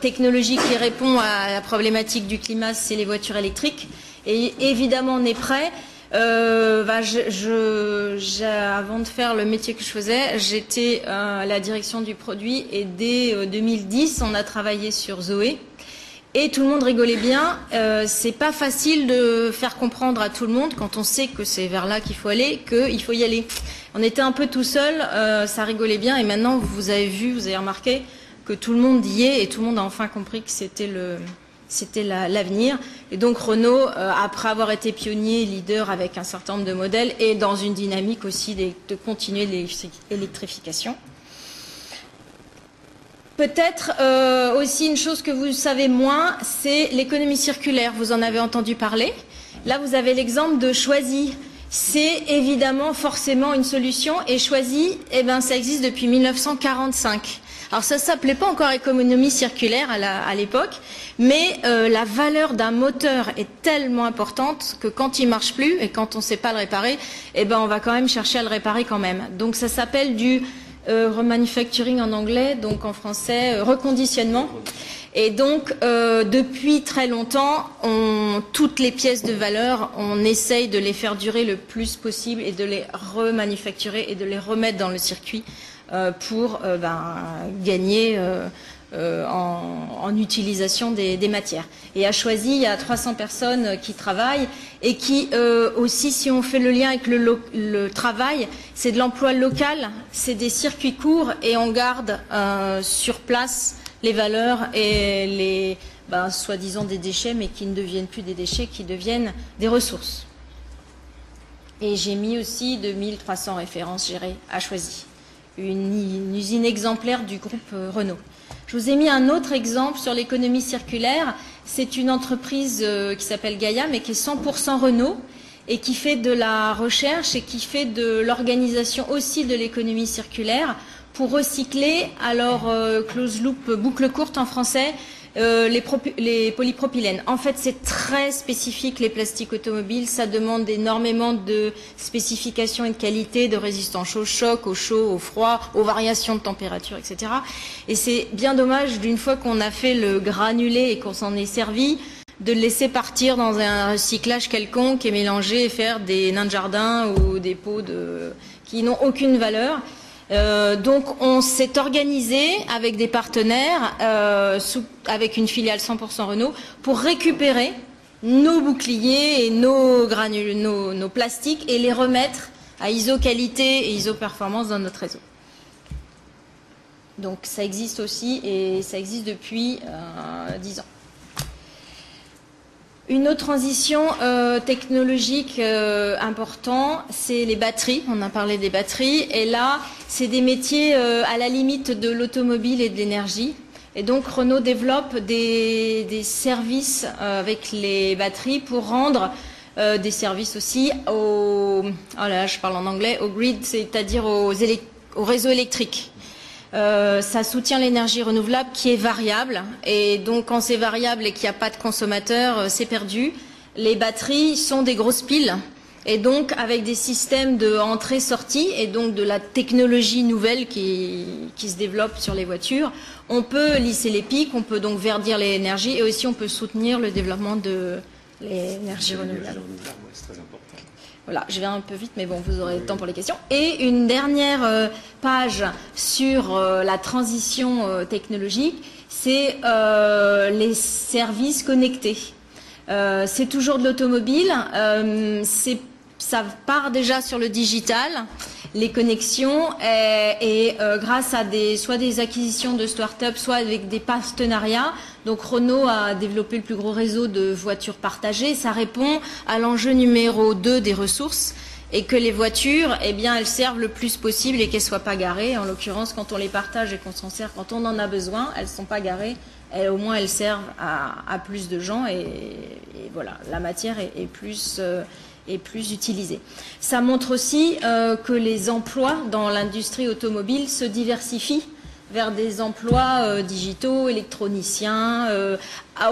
Speaker 4: technologique qui répond à la problématique du climat, c'est les voitures électriques. Et évidemment, on est prêt. Avant de faire le métier que je faisais, j'étais à la direction du produit et dès 2010, on a travaillé sur Zoé. Et tout le monde rigolait bien. C'est pas facile de faire comprendre à tout le monde, quand on sait que c'est vers là qu'il faut aller, qu'il faut y aller. On était un peu tout seul, ça rigolait bien. Et maintenant, vous avez remarqué que tout le monde y est et tout le monde a enfin compris que c'était l'avenir. Et donc Renault, après avoir été pionnier, leader avec un certain nombre de modèles, est dans une dynamique aussi de continuer l'électrification. Peut-être aussi une chose que vous savez moins, c'est l'économie circulaire. Vous en avez entendu parler. Là, vous avez l'exemple de Choisy. C'est évidemment forcément une solution. Et Choisy, ça existe depuis 1945. Alors ça ne s'appelait pas encore économie circulaire à l'époque, mais la valeur d'un moteur est tellement importante que quand il ne marche plus et quand on ne sait pas le réparer, on va quand même chercher à le réparer quand même. Donc ça s'appelle du remanufacturing en anglais, donc en français reconditionnement. Et donc depuis très longtemps, toutes les pièces de valeur, on essaye de les faire durer le plus possible et de les remanufacturer et de les remettre dans le circuit pour gagner en utilisation des matières. Et à Choisy, il y a 300 personnes qui travaillent et qui aussi, si on fait le lien avec le travail, c'est de l'emploi local, c'est des circuits courts et on garde sur place les valeurs et les soi-disant des déchets, mais qui ne deviennent plus des déchets, qui deviennent des ressources. Et j'ai mis aussi 2300 références gérées à Choisy, une usine exemplaire du groupe Renault. Je vous ai mis un autre exemple sur l'économie circulaire. C'est une entreprise qui s'appelle Gaïa, mais qui est 100% Renault et qui fait de la recherche et qui fait de l'organisation aussi de l'économie circulaire pour recycler, alors close loop, boucle courte en français, les polypropylènes. En fait, c'est très spécifique, les plastiques automobiles. Ça demande énormément de spécifications et de qualité, de résistance au choc, au chaud, au froid, aux variations de température, etc. Et c'est bien dommage, d'une fois qu'on a fait le granulé et qu'on s'en est servi, de le laisser partir dans un recyclage quelconque et mélanger et faire des nains de jardin ou des pots qui n'ont aucune valeur. Donc on s'est organisé avec des partenaires, avec une filiale 100% Renault, pour récupérer nos boucliers et nos granules, nos plastiques et les remettre à ISO qualité et ISO performance dans notre réseau. Donc ça existe aussi et ça existe depuis 10 ans. Une autre transition technologique importante, c'est les batteries. On a parlé des batteries. Et là, c'est des métiers à la limite de l'automobile et de l'énergie. Et donc Renault développe des services avec les batteries pour rendre des services aussi au je parle en anglais, au grid, c'est-à-dire au réseau électrique. Ça soutient l'énergie renouvelable qui est variable. Et donc quand c'est variable et qu'il n'y a pas de consommateur, c'est perdu. Les batteries sont des grosses piles. Et donc, avec des systèmes de entrée-sortie et donc de la technologie nouvelle qui se développe sur les voitures, on peut lisser les pics, on peut donc verdir l'énergie et aussi on peut soutenir le développement de l'énergie renouvelable. Voilà, je vais un peu vite, mais bon, vous aurez le temps pour les questions. Et une dernière page sur la transition technologique, c'est les services connectés. C'est toujours de l'automobile, ça part déjà sur le digital, les connexions, et grâce à soit des acquisitions de start-up, soit avec des partenariats. Donc Renault a développé le plus gros réseau de voitures partagées. Ça répond à l'enjeu numéro 2 des ressources, et que les voitures, eh bien, elles servent le plus possible et qu'elles ne soient pas garées. En l'occurrence, quand on les partage et qu'on s'en sert, quand on en a besoin, elles ne sont pas garées. Et au moins, elles servent à plus de gens et voilà, la matière est plus utilisée. Ça montre aussi que les emplois dans l'industrie automobile se diversifient vers des emplois digitaux, électroniciens,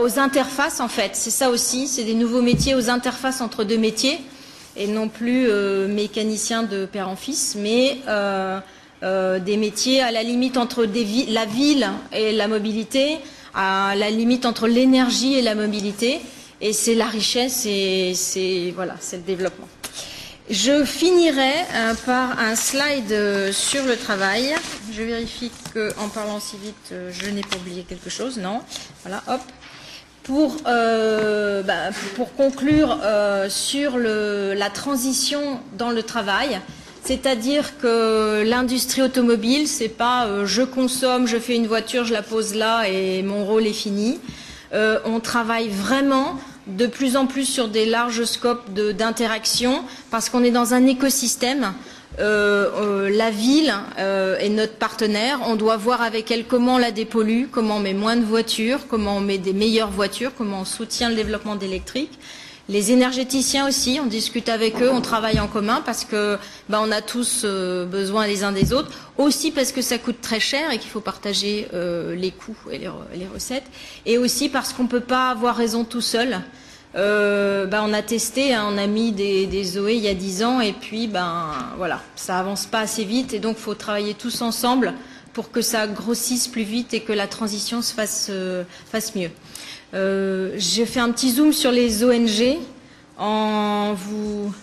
Speaker 4: aux interfaces en fait. C'est ça aussi, c'est des nouveaux métiers aux interfaces entre deux métiers et non plus mécaniciens de père en fils, mais des métiers à la limite entre la ville et la mobilité, à la limite entre l'énergie et la mobilité, et c'est la richesse et voilà, c'est le développement. Je finirai par un slide sur le travail. Je vérifie qu'en parlant si vite, je n'ai pas oublié quelque chose. Non. Voilà, hop. Pour conclure sur la transition dans le travail, c'est-à-dire que l'industrie automobile, c'est pas je consomme, je fais une voiture, je la pose là et mon rôle est fini. On travaille vraiment de plus en plus sur des larges scopes d'interaction parce qu'on est dans un écosystème. La ville est notre partenaire. On doit voir avec elle comment on la dépollue, comment on met moins de voitures, comment on met des meilleures voitures, comment on soutient le développement d'électrique. Les énergéticiens aussi, on discute avec eux, on travaille en commun parce que on a tous besoin les uns des autres. Aussi parce que ça coûte très cher et qu'il faut partager les coûts et les recettes. Et aussi parce qu'on ne peut pas avoir raison tout seul. On a testé, on a mis des Zoé il y a 10 ans et puis voilà, ça avance pas assez vite et donc il faut travailler tous ensemble pour que ça grossisse plus vite et que la transition se fasse mieux. J'ai fait un petit zoom sur les ONG en vous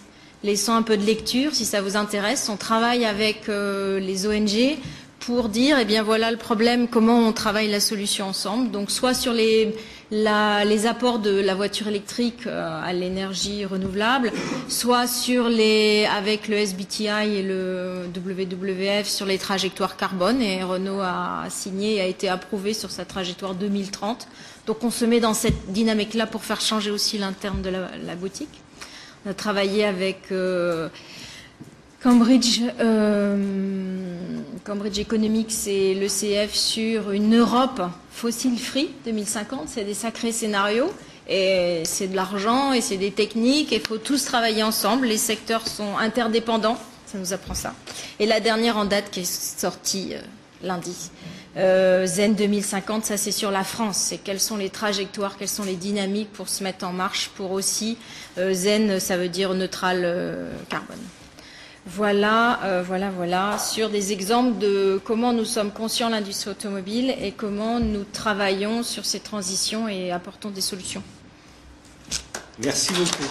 Speaker 4: laissant un peu de lecture si ça vous intéresse. On travaille avec les ONG pour dire, voilà le problème, comment on travaille la solution ensemble. Donc soit sur les apports de la voiture électrique à l'énergie renouvelable, soit avec le SBTI et le WWF sur les trajectoires carbone. Et Renault a signé et a été approuvé sur sa trajectoire 2030. Donc on se met dans cette dynamique-là pour faire changer aussi l'interne de la boutique. On a travaillé avec Cambridge Economics et l'ECF sur une Europe fossil-free 2050. C'est des sacrés scénarios et c'est de l'argent et c'est des techniques et il faut tous travailler ensemble. Les secteurs sont interdépendants, ça nous apprend ça. Et la dernière en date qui est sortie lundi, Zen 2050, ça c'est sur la France. C'est quelles sont les trajectoires, quelles sont les dynamiques pour se mettre en marche pour aussi Zen, ça veut dire neutral carbone. Voilà, sur des exemples de comment nous sommes conscients de l'industrie automobile et comment nous travaillons sur ces transitions et apportons des solutions.
Speaker 1: Merci beaucoup.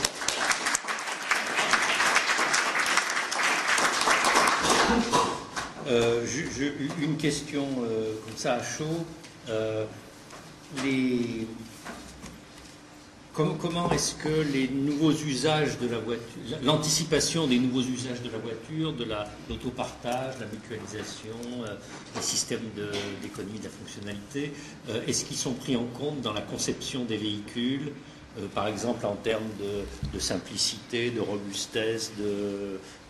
Speaker 1: Une question comme ça à chaud. Comment est-ce que les nouveaux usages de la voiture, l'anticipation des nouveaux usages de la voiture, de l'autopartage, la mutualisation, les systèmes d'économie de la fonctionnalité, est-ce qu'ils sont pris en compte dans la conception des véhicules, par exemple en termes de simplicité, de robustesse,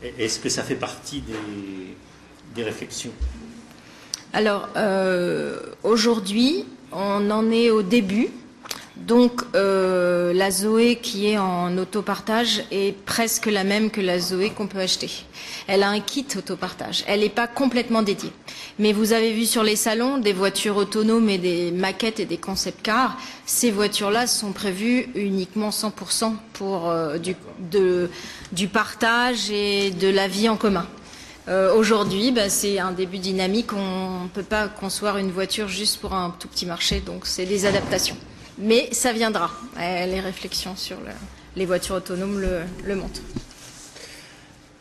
Speaker 1: est-ce que ça fait partie des réflexions?
Speaker 4: Alors, aujourd'hui, on en est au début. Donc, la Zoé qui est en autopartage est presque la même que la Zoé qu'on peut acheter. Elle a un kit autopartage. Elle n'est pas complètement dédiée. Mais vous avez vu sur les salons des voitures autonomes et des maquettes et des concept cars. Ces voitures-là sont prévues uniquement 100% pour du partage et de la vie en commun. Aujourd'hui, c'est un début dynamique. On ne peut pas concevoir une voiture juste pour un tout petit marché. Donc, c'est des adaptations. Mais ça viendra. Les réflexions sur les voitures autonomes le montrent.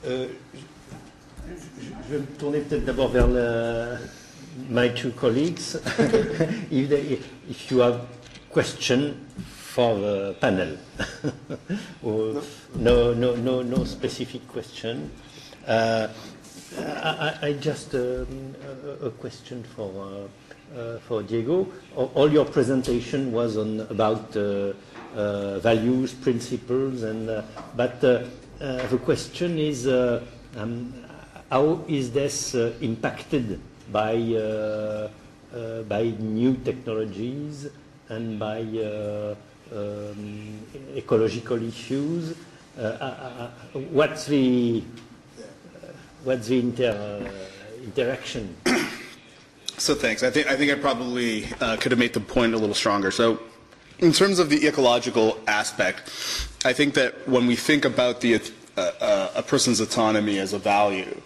Speaker 1: Je vais me tourner peut-être d'abord vers my two colleagues. If you have question for the panel. No specific question. I just a question for Diego. All your presentation was about values, principles, but the question is how is this impacted by new technologies and by ecological issues? What's the interaction?
Speaker 3: So thanks. I think I probably could have made the point a little stronger. So in terms of the ecological aspect, I think that when we think about a person's autonomy as a value,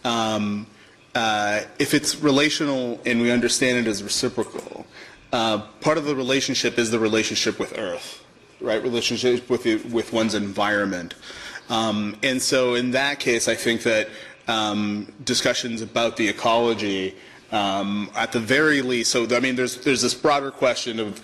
Speaker 3: if it's relational and we understand it as reciprocal, part of the relationship is the relationship with Earth, right? Relationship with one's environment. And so in that case, I think that discussions about the ecology, at the very least, so I mean, there's this broader question of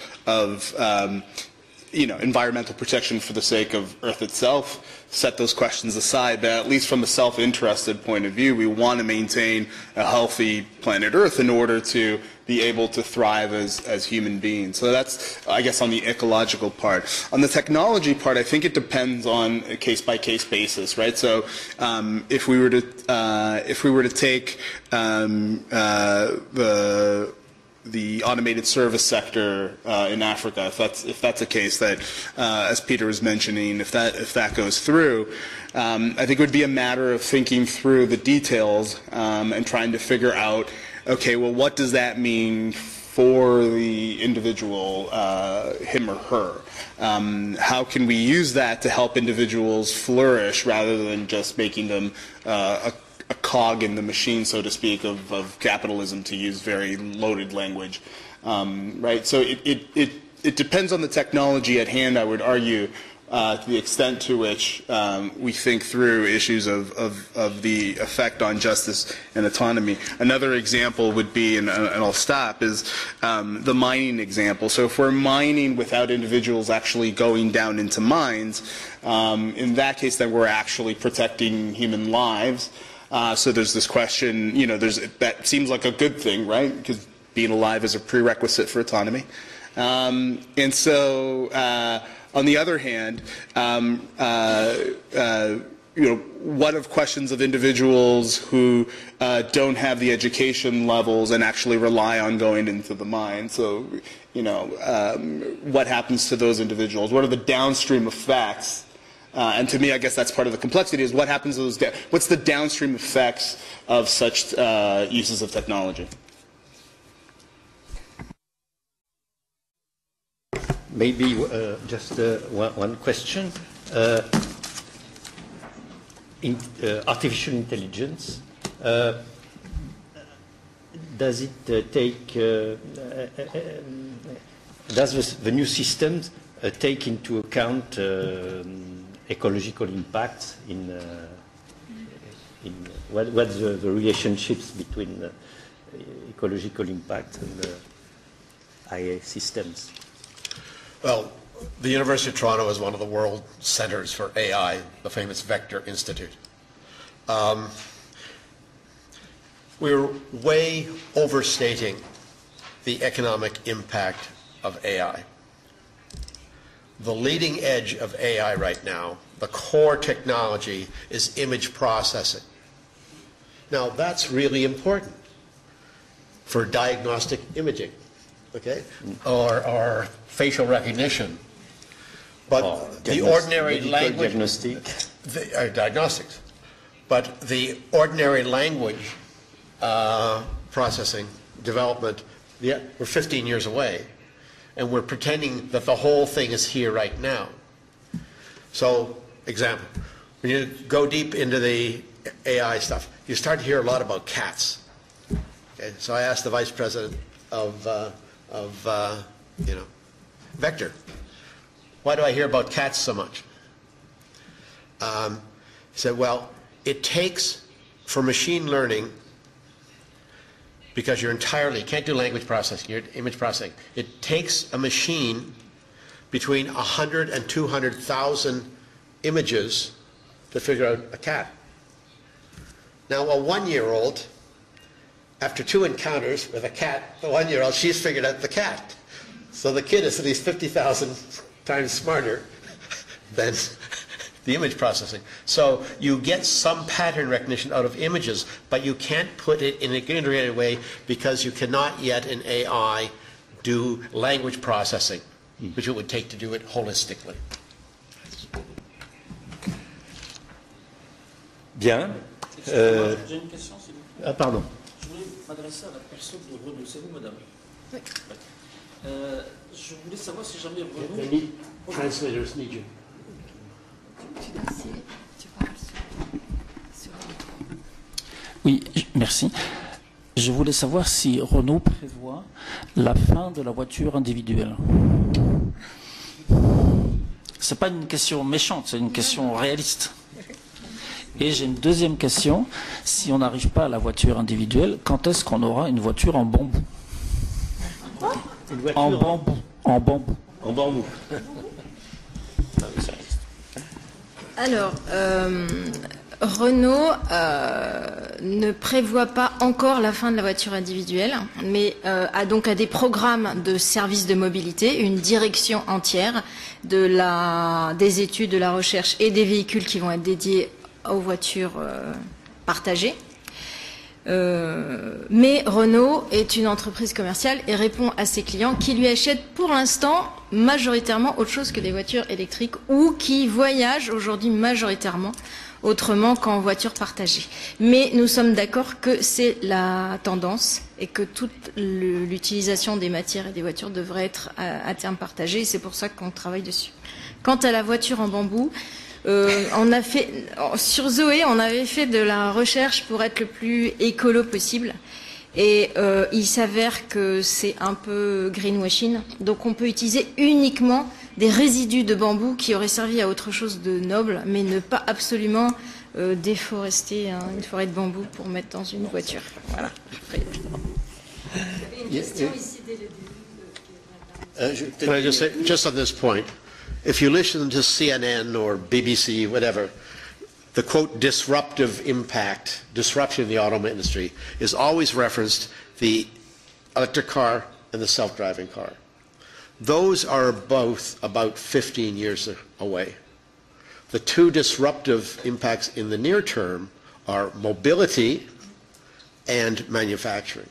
Speaker 3: environmental protection for the sake of Earth itself. Set those questions aside, but at least from a self-interested point of view, we want to maintain a healthy planet Earth in order to be able to thrive as human beings. So that's, I guess, on the ecological part. On the technology part, I think it depends on a case-by-case basis, right? So if we were to take the automated service sector in Africa, if that's a case that, as Peter was mentioning, if that goes through, I think it would be a matter of thinking through the details and trying to figure out, okay, well, what does that mean for the individual, him or her? How can we use that to help individuals flourish rather than just making them a cog in the machine, so to speak, of capitalism, to use very loaded language, right? So it depends on the technology at hand, I would argue, to the extent to which we think through issues of the effect on justice and autonomy. Another example would be, and I'll stop, is the mining example. So if we're mining without individuals actually going down into mines, in that case, then we're actually protecting human lives. So there's this question, that seems like a good thing, right? Because being alive is a prerequisite for autonomy. And so, on the other hand, what of questions of individuals who don't have the education levels and actually rely on going into the mine? So, what happens to those individuals? What are the downstream effects? And to me, I guess that's part of the complexity, is what happens to those, what's the downstream effects of such uses of technology?
Speaker 1: Maybe just one question. Artificial intelligence, does it does the new systems take into account ecological impacts what's the relationships between ecological impact and IA systems?
Speaker 2: Well, The University of Toronto is one of the world centers for AI, the famous Vector Institute. We're way overstating the economic impact of AI. The leading edge of AI right now, the core technology, is image processing. Now, that's really important for diagnostic imaging, okay, or facial recognition. But the ordinary language... diagnostics. But the ordinary language processing, development, we're 15 years away. And we're pretending that the whole thing is here right now. So, example, when you go deep into the AI stuff, you start to hear a lot about cats. Okay? So I asked the vice president of Vector, why do I hear about cats so much? He said, well, it takes, for machine learning, because you can't do language processing, you're image processing. It takes a machine between 100 and 200,000 images to figure out a cat. Now, a 1-year-old, after 2 encounters with a cat, the 1-year-old, she's figured out the cat. So the kid is at least 50,000 times smarter than the image processing. So you get some pattern recognition out of images, but you can't put it in an integrated way because you cannot yet in AI do language processing, which it would take to do it holistically.
Speaker 1: Bien.
Speaker 5: J'ai une question, s'il vous plaît.
Speaker 1: Ah, pardon.
Speaker 5: Je voulais m'adresser à la personne de Renault. C'est vous, madame?
Speaker 4: Oui.
Speaker 5: Je voulais savoir si jamais Renault...
Speaker 2: Translators need you.
Speaker 5: Oui, merci. Je voulais savoir si Renault prévoit la fin de la voiture individuelle. C'est pas une question méchante, c'est une question réaliste. Et j'ai une deuxième question. Si on n'arrive pas à la voiture individuelle, quand est-ce qu'on aura une voiture en bambou? En bambou. En bambou.
Speaker 1: En bambou.
Speaker 4: Alors, Renault ne prévoit pas encore la fin de la voiture individuelle, mais a donc des programmes de services de mobilité, une direction entière des études, de la recherche et des véhicules qui vont être dédiés aux voitures partagées. Mais Renault est une entreprise commerciale et répond à ses clients qui lui achètent pour l'instant majoritairement autre chose que des voitures électriques ou qui voyagent aujourd'hui majoritairement autrement qu'en voiture partagée. Mais nous sommes d'accord que c'est la tendance et que toute l'utilisation des matières et des voitures devrait être à terme partagée et c'est pour ça qu'on travaille dessus. Quant à la voiture en bambou, sur Zoé, on avait fait de la recherche pour être le plus écolo possible. Et il s'avère que c'est un peu greenwashing. Donc on peut utiliser uniquement des résidus de bambou qui auraient servi à autre chose de noble, mais ne pas absolument déforester une forêt de bambou pour mettre dans une voiture. Voilà. Une question ici dès le début.
Speaker 2: Just on this point, if you listen to CNN or BBC, whatever, the quote disruptive impact, disruption in the automobile industry, is always referenced the electric car and the self-driving car. Those are both about 15 years away. The two disruptive impacts in the near term are mobility and manufacturing.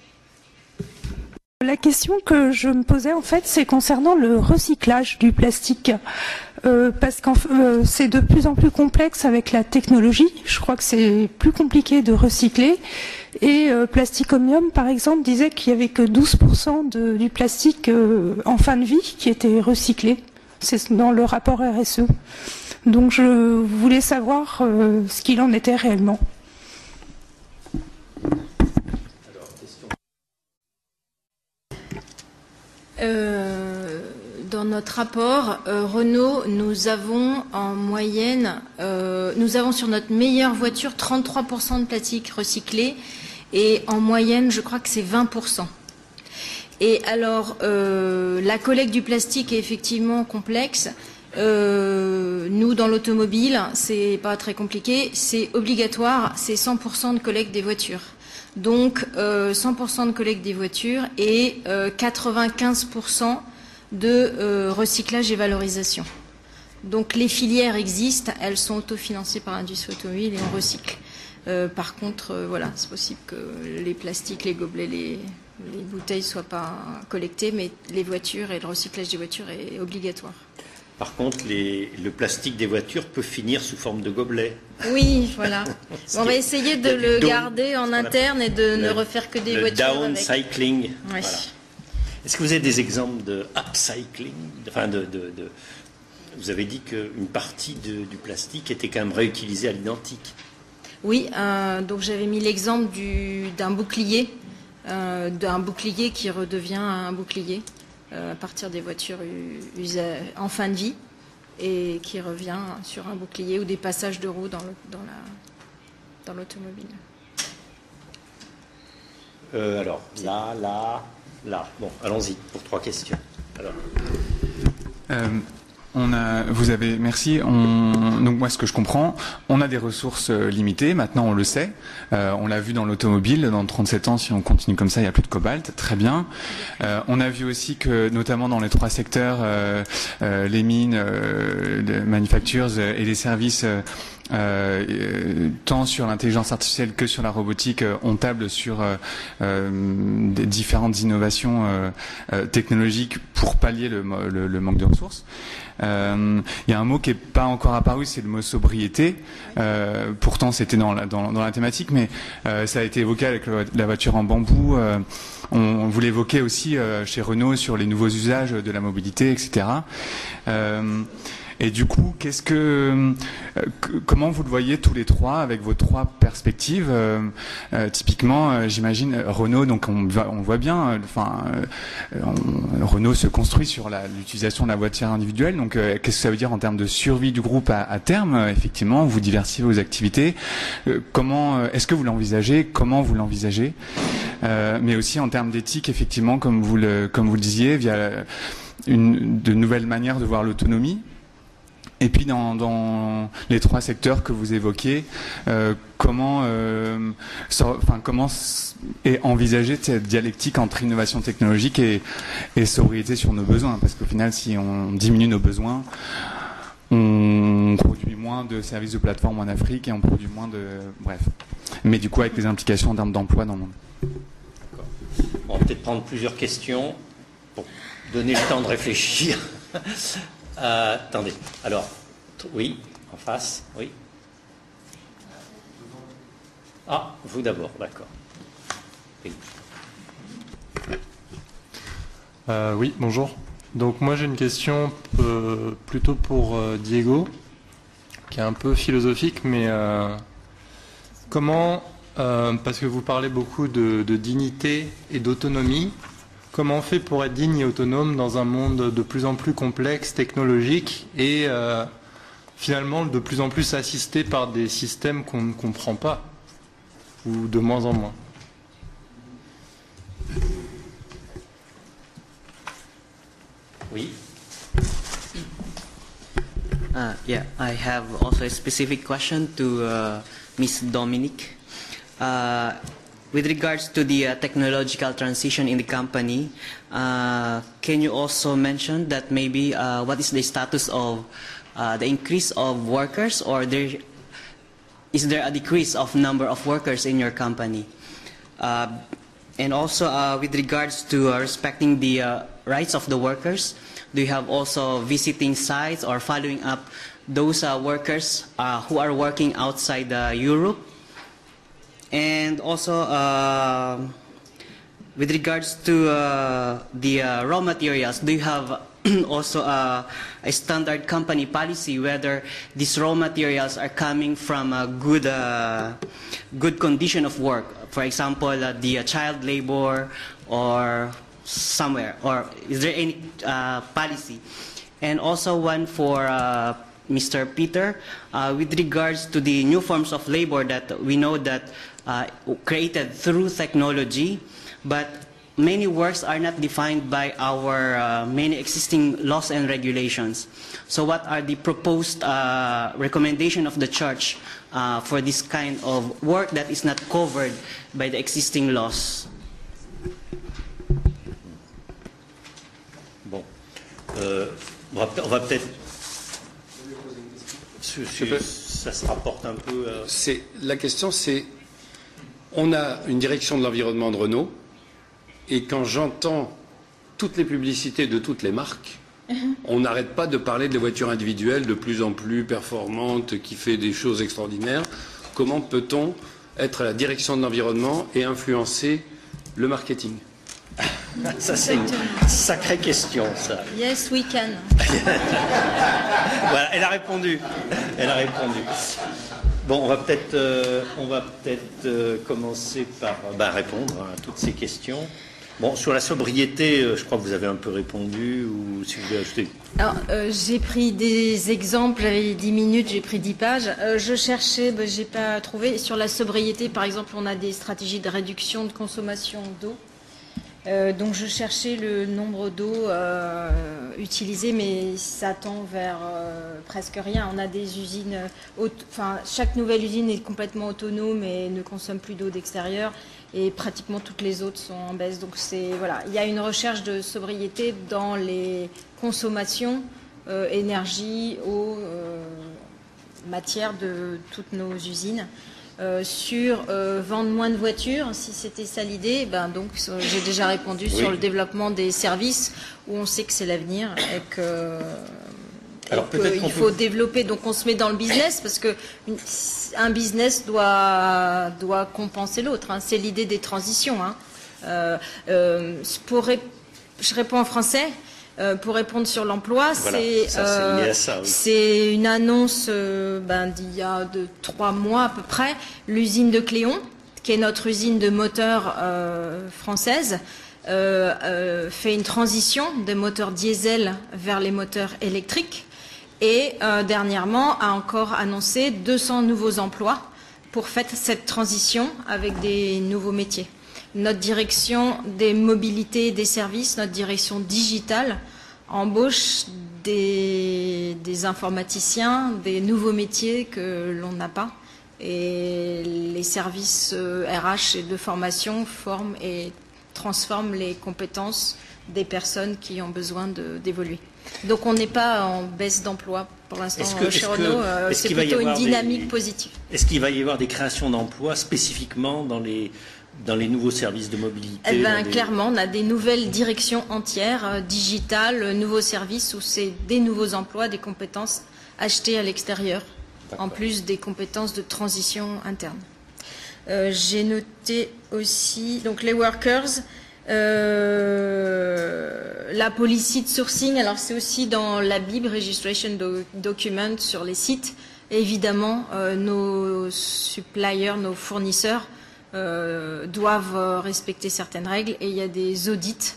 Speaker 6: La question que je me posais en fait, c'est concernant le recyclage du plastique, parce que c'est de plus en plus complexe avec la technologie. Je crois que c'est plus compliqué de recycler. Et Plastic Omnium, par exemple, disait qu'il n'y avait que 12% du plastique en fin de vie qui était recyclé. C'est dans le rapport RSE. Donc je voulais savoir ce qu'il en était réellement.
Speaker 4: Dans notre rapport, Renault, nous avons en moyenne, nous avons sur notre meilleure voiture 33% de plastique recyclé et en moyenne, je crois que c'est 20%. Et alors, la collecte du plastique est effectivement complexe. Nous, dans l'automobile, c'est pas très compliqué, c'est obligatoire, c'est 100% de collecte des voitures. Donc, 100% de collecte des voitures et 95% de recyclage et valorisation. Donc, les filières existent, elles sont autofinancées par l'industrie automobile et on recycle. Par contre, voilà, c'est possible que les plastiques, les gobelets, les bouteilles ne soient pas collectés, mais les voitures et le recyclage des voitures est obligatoire.
Speaker 1: Par contre, le plastique des voitures peut finir sous forme de gobelet.
Speaker 4: Oui, voilà. On va essayer de le garder en interne et de ne refaire que des voitures avec.
Speaker 1: Downcycling.
Speaker 4: Ouais.
Speaker 1: Voilà. Est-ce que vous avez des exemples de upcycling, vous avez dit qu'une partie du plastique était quand même réutilisée à l'identique.
Speaker 4: Oui, donc j'avais mis l'exemple d'un bouclier qui redevient un bouclier à partir des voitures en fin de vie et qui revient sur un bouclier ou des passages de roues dans l'automobile.
Speaker 1: Alors, là. Bon, allons-y pour 3 questions. Alors.
Speaker 7: Merci. Donc moi, ce que je comprends, on a des ressources limitées. Maintenant, on le sait. On l'a vu dans l'automobile. Dans 37 ans, si on continue comme ça, il n'y a plus de cobalt. Très bien. On a vu aussi que, notamment dans les 3 secteurs, les mines, les manufactures et les services, tant sur l'intelligence artificielle que sur la robotique, on table sur des différentes innovations technologiques pour pallier le manque de ressources. Il y a un mot qui n'est pas encore apparu, c'est le mot sobriété. Pourtant, c'était dans la thématique, mais ça a été évoqué avec la voiture en bambou. On vous l'évoquait aussi chez Renault sur les nouveaux usages de la mobilité, etc. Et du coup, comment vous le voyez tous les 3 avec vos 3 perspectives typiquement, j'imagine Renault, donc on voit bien, Renault se construit sur l'utilisation de la voiture individuelle. Donc, qu'est-ce que ça veut dire en termes de survie du groupe à terme? Effectivement, vous diversifiez vos activités. Est-ce que vous l'envisagez? Comment vous l'envisagez? Mais aussi en termes d'éthique, effectivement, comme vous le disiez, via de nouvelles manières de voir l'autonomie. Et puis dans les 3 secteurs que vous évoquiez, comment est envisagée cette dialectique entre innovation technologique et sobriété sur nos besoins? Parce qu'au final, si on diminue nos besoins, on produit moins de services de plateforme en Afrique et on produit moins de... Bref. Mais du coup, avec des implications en termes d'emploi dans le monde.
Speaker 1: D'accord. On va peut-être prendre plusieurs questions pour donner le temps de réfléchir. Attendez. Alors, oui, en face, oui. Ah, vous d'abord, d'accord. Oui.
Speaker 8: Oui, bonjour. Donc moi j'ai une question plutôt pour Diego, qui est un peu philosophique, mais comment, parce que vous parlez beaucoup de dignité et d'autonomie, comment on fait pour être digne et autonome dans un monde de plus en plus complexe, technologique, et finalement de plus en plus assisté par des systèmes qu'on ne comprend pas, ou de moins en moins?
Speaker 1: Oui.
Speaker 9: Yeah, I have also a specific question to Ms. Dominique. With regards to the technological transition in the company, can you also mention that maybe what is the status of the increase of workers, or is there a decrease of number of workers in your company? And also with regards to respecting the rights of the workers, do you have also visiting sites or following up those workers who are working outside Europe? And also, with regards to the raw materials, do you have also a standard company policy whether these raw materials are coming from a good condition of work? For example, the child labor or somewhere, or is there any policy? And also one for Mr. Peter, with regards to the new forms of labor that we know that created through technology, but many works are not defined by our many existing laws and regulations. So what are the proposed recommendation of the church for this kind of work that is not covered by the existing laws?
Speaker 1: Bon, on va peut-être... Ça se rapporte un peu...
Speaker 10: La question, c'est... On a une direction de l'environnement de Renault, et quand j'entends toutes les publicités de toutes les marques, on n'arrête pas de parler de voitures individuelles de plus en plus performantes, qui fait des choses extraordinaires. Comment peut-on être à la direction de l'environnement et influencer le marketing?
Speaker 1: Ça, c'est une sacrée question, ça.
Speaker 4: Yes, we can.
Speaker 1: Voilà, elle a répondu. Elle a répondu. Bon, on va peut-être commencer par répondre à toutes ces questions. Bon, sur la sobriété, je crois que vous avez un peu répondu, ou si vous voulez ajouter.
Speaker 4: Alors, j'ai pris des exemples, j'avais 10 minutes, j'ai pris 10 pages. Je cherchais, j'ai pas trouvé. Sur la sobriété, par exemple, on a des stratégies de réduction de consommation d'eau. Donc je cherchais le nombre d'eau utilisé, mais ça tend vers presque rien. On a des usines, chaque nouvelle usine est complètement autonome et ne consomme plus d'eau d'extérieur, et pratiquement toutes les autres sont en baisse. Donc voilà, il y a une recherche de sobriété dans les consommations, énergie, eau, matière de toutes nos usines. Sur vendre moins de voitures, si c'était ça l'idée, donc j'ai déjà répondu sur le développement des services, où on sait que c'est l'avenir et qu'il faut développer. Donc on se met dans le business, parce que un business doit compenser l'autre. C'est l'idée des transitions. Je réponds en français. Pour répondre sur l'emploi, c'est une annonce d'il y a 3 mois à peu près. L'usine de Cléon, qui est notre usine de moteurs française, fait une transition des moteurs diesel vers les moteurs électriques, et dernièrement a encore annoncé 200 nouveaux emplois pour faire cette transition avec des nouveaux métiers. Notre direction des mobilités et des services, notre direction digitale, embauche des informaticiens, des nouveaux métiers que l'on n'a pas. Et les services RH et de formation forment et transforment les compétences des personnes qui ont besoin d'évoluer. Donc on n'est pas en baisse d'emploi pour l'instant chez Renault, c'est plutôt une dynamique positive.
Speaker 1: Est-ce qu'il va y avoir des créations d'emplois spécifiquement dans les nouveaux services de mobilité?
Speaker 4: Clairement, on a des nouvelles directions entières, digitales, nouveaux services, où c'est des nouveaux emplois, des compétences achetées à l'extérieur, en plus des compétences de transition interne. J'ai noté aussi donc les workers, la policy de sourcing. Alors c'est aussi dans la BIB, Registration Document, sur les sites. Et évidemment, nos suppliers, nos fournisseurs doivent respecter certaines règles, et il y a des audits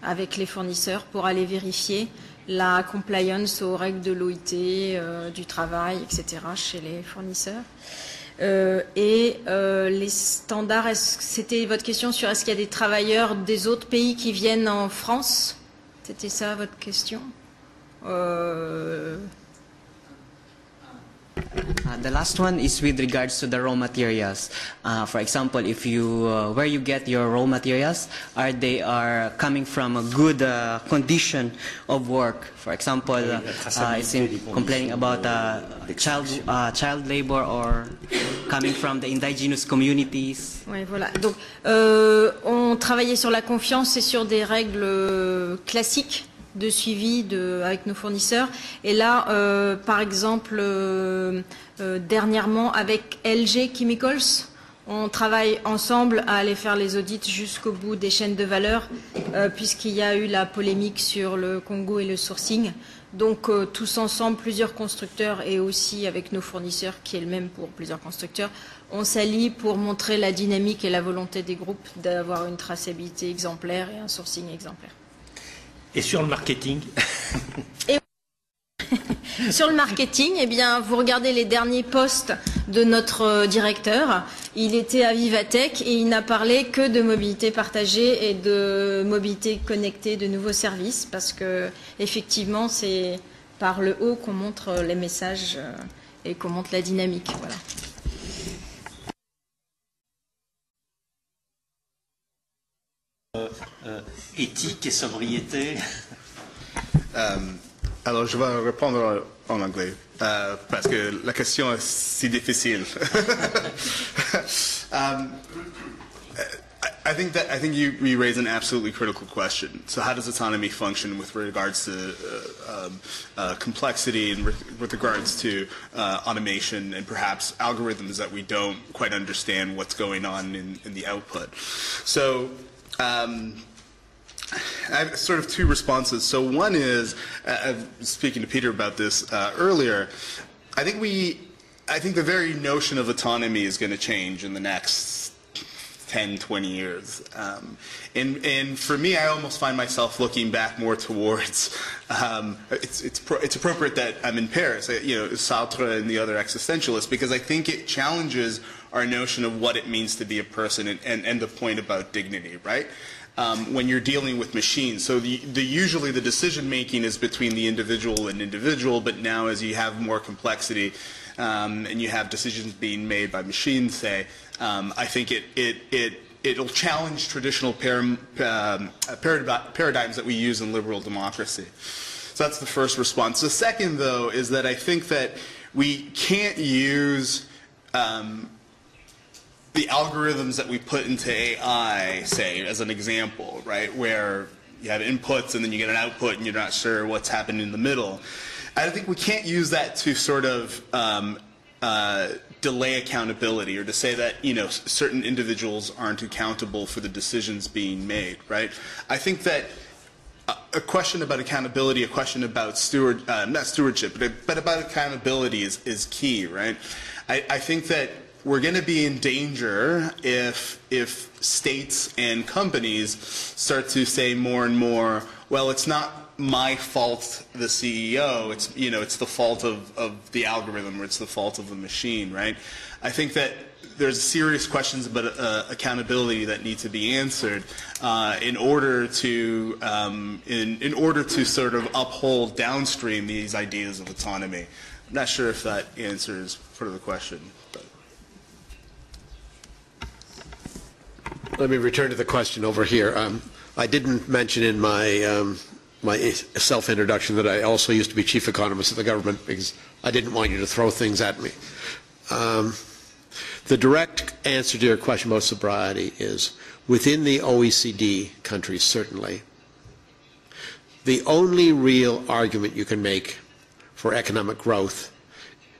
Speaker 4: avec les fournisseurs pour aller vérifier la compliance aux règles de l'OIT, du travail, etc. chez les fournisseurs. Les standards, c'était votre question sur est-ce qu'il y a des travailleurs des autres pays qui viennent en France? C'était ça votre question?
Speaker 9: The last one is with regards to the raw materials. For example, if you where you get your raw materials, they coming from a good condition of work? For example, it's complaining about child labor, or coming from the indigenous communities.
Speaker 4: Oui, voilà. Donc, on travaillait sur la confiance et sur des règles classiques de suivi avec nos fournisseurs. Et là, par exemple, dernièrement avec LG Chemicals, on travaille ensemble à aller faire les audits jusqu'au bout des chaînes de valeur, puisqu'il y a eu la polémique sur le Congo et le sourcing. Donc tous ensemble, plusieurs constructeurs, et aussi avec nos fournisseurs, qui est le même pour plusieurs constructeurs, on s'allie pour montrer la dynamique et la volonté des groupes d'avoir une traçabilité exemplaire et un sourcing exemplaire.
Speaker 1: Et sur le marketing?
Speaker 4: Sur le marketing, eh bien, vous regardez les derniers posts de notre directeur. Il était à Vivatech et il n'a parlé que de mobilité partagée et de mobilité connectée, de nouveaux services, parce que effectivement, c'est par le haut qu'on montre les messages et qu'on montre la dynamique. Voilà.
Speaker 1: Éthique et sobriété.
Speaker 3: Alors, je vais répondre en anglais parce que la question est si difficile. I think you raise an absolutely critical question. So, how does autonomy function with regards to complexity and with regards to automation and perhaps algorithms that we don't quite understand what's going on in the output? So. I have sort of two responses. So one is, I was speaking to Peter about this earlier, I think the very notion of autonomy is going to change in the next 10, 20 years. And for me, I almost find myself looking back more towards, it's appropriate that I'm in Paris, Sartre and the other existentialists, because I think it challenges our notion of what it means to be a person and the point about dignity, right? When you're dealing with machines. So usually the decision making is between the individual and individual, but now as you have more complexity and you have decisions being made by machines, say, I think it'll challenge traditional paradigms that we use in liberal democracy. So that's the first response. The second, though, is that I think that we can't use the algorithms that we put into AI, say, as an example, right, where you have inputs and then you get an output and you're not sure what's happening in the middle. I think we can't use that to sort of delay accountability or to say that, certain individuals aren't accountable for the decisions being made, right? I think that a question about accountability, a question about not stewardship, but about accountability is key, right? I think that we're going to be in danger if states and companies start to say more and more, well, it's not my fault, the CEO, it's the fault of the algorithm or it's the fault of the machine, right? I think that there's serious questions about accountability that need to be answered in order to sort of uphold downstream these ideas of autonomy. I'm not sure if that answers part of the question. But.
Speaker 2: Let me return to the question over here. I didn't mention in my my self-introduction that I also used to be chief economist of the government because I didn't want you to throw things at me. The direct answer to your question about sobriety is within the OECD countries, certainly, the only real argument you can make for economic growth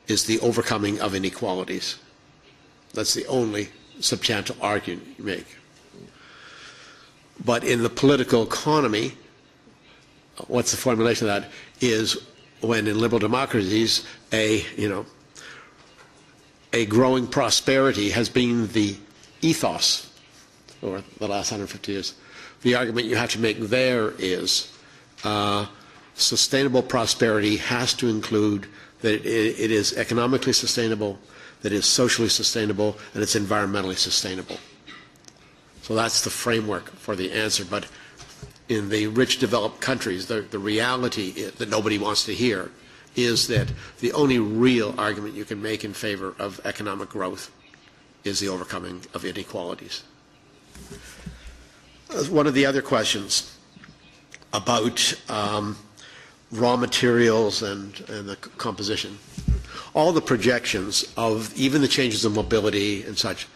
Speaker 2: is the overcoming of inequalities. That's the only substantial argument you make. But in the political economy, what's the formulation of that is when in liberal democracies a growing prosperity has been the ethos over the last 150 years. The argument you have to make there is sustainable prosperity has to include that it is economically sustainable, that it's socially sustainable, and it's environmentally sustainable. So that's the framework for the answer. But in the rich developed countries, the reality that nobody wants to hear is that the only real argument you can make in favor of economic growth is the overcoming of inequalities. One of the other questions about raw materials and the composition. All the projections of even the changes in mobility and such,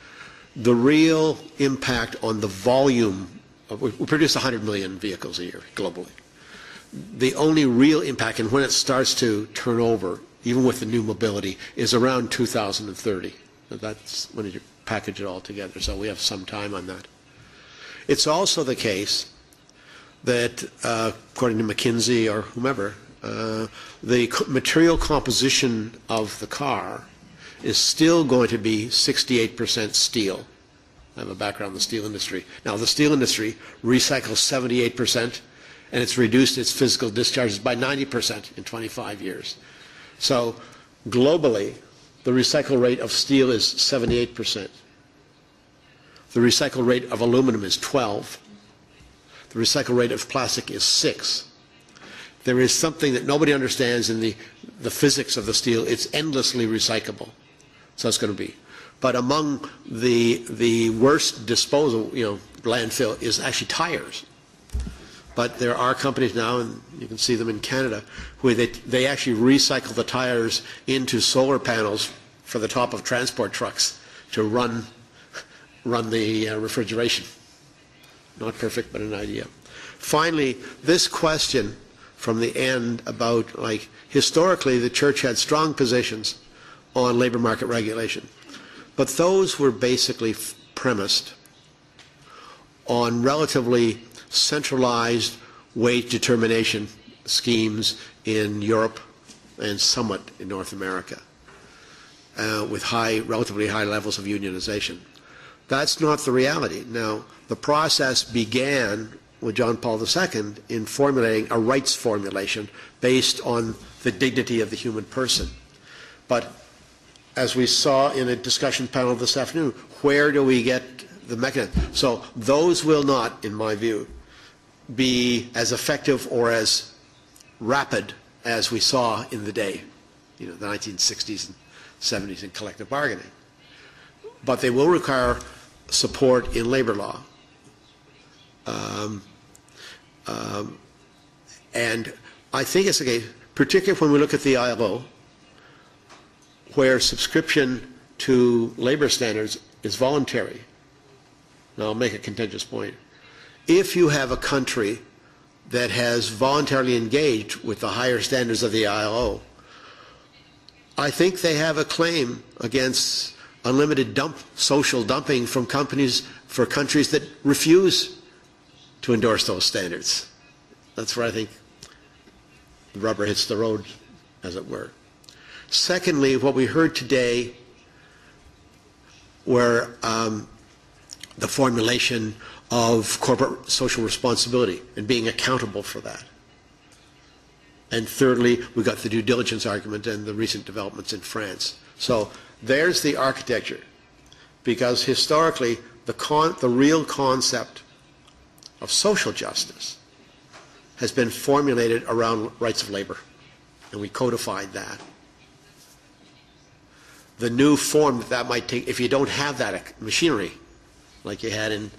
Speaker 2: the real impact on the volume, we produce 100 million vehicles a year globally. The only real impact, and when it starts to turn over, even with the new mobility, is around 2030. That's when you package it all together, so we have some time on that. It's also the case that, according to McKinsey or whomever, the material composition of the car is still going to be 68% steel. I have a background in the steel industry. Now, the steel industry recycles 78%, and it's reduced its physical discharges by 90% in 25 years. So globally, the recycle rate of steel is 78%. The recycle rate of aluminum is 12. The recycle rate of plastic is 6. There is something that nobody understands in the physics of the steel. It's endlessly recyclable. So it's going to be. But among the worst disposal, landfill is actually tires. But there are companies now, and you can see them in Canada, where they actually recycle the tires into solar panels for the top of transport trucks to run the refrigeration. Not perfect, but an idea. Finally, this question from the end about, historically the church had strong positions on labor market regulation. But those were basically premised on relatively centralized wage determination schemes in Europe and somewhat in North America, with relatively high levels of unionization. That's not the reality. Now, the process began with John Paul II in formulating a rights formulation based on the dignity of the human person. But as we saw in a discussion panel this afternoon, where do we get the mechanism? So those will not, in my view, be as effective or as rapid as we saw in the day, the 1960s and 70s in collective bargaining. But they will require support in labor law. And I think it's okay, particularly when we look at the ILO, where subscription to labor standards is voluntary. Now I'll make a contentious point. If you have a country that has voluntarily engaged with the higher standards of the ILO, I think they have a claim against unlimited social dumping from companies for countries that refuse to endorse those standards. That's where I think the rubber hits the road, as it were. Secondly, what we heard today were the formulation of corporate social responsibility and being accountable for that. And thirdly, we got the due diligence argument and the recent developments in France. So there's the architecture, because historically the real concept of social justice has been formulated around rights of labor, and we codified that. The new form that might take, if you don't have that machinery, like you had in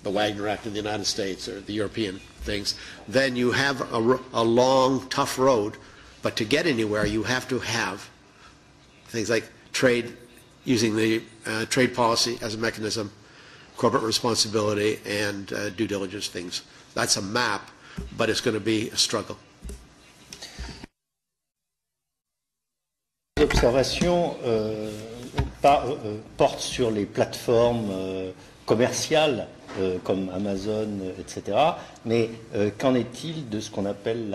Speaker 2: the Wagner Act in the United States or the European things, then you have a long, tough road. But to get anywhere, you have to have things like trade, using the trade policy as a mechanism, corporate responsibility, and due diligence things. That's a map, but it's going to be a struggle.
Speaker 1: L'observation porte sur les plateformes commerciales comme Amazon, etc. Mais qu'en est-il de ce qu'on appelle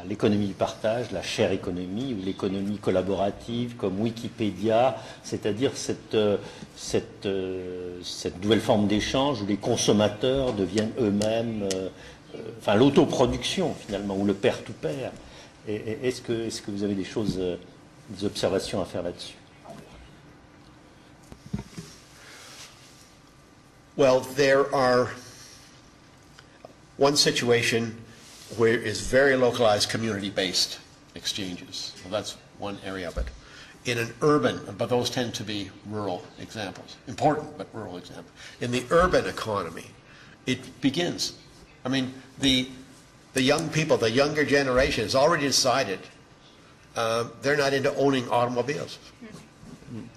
Speaker 1: l'économie du partage, la share economy ou l'économie collaborative comme Wikipédia, c'est-à-dire cette nouvelle forme d'échange où les consommateurs deviennent eux-mêmes, enfin l'autoproduction finalement, ou le pair-to-pair. Est-ce que vous avez des observations à faire là-dessus?
Speaker 2: Well, there are one situation where it's very localized community-based exchanges. Well, that's one area of it. In an urban, but those tend to be rural examples, important but rural examples. In the urban economy, it begins. I mean, the young people, the younger generation has already decided they're not into owning automobiles.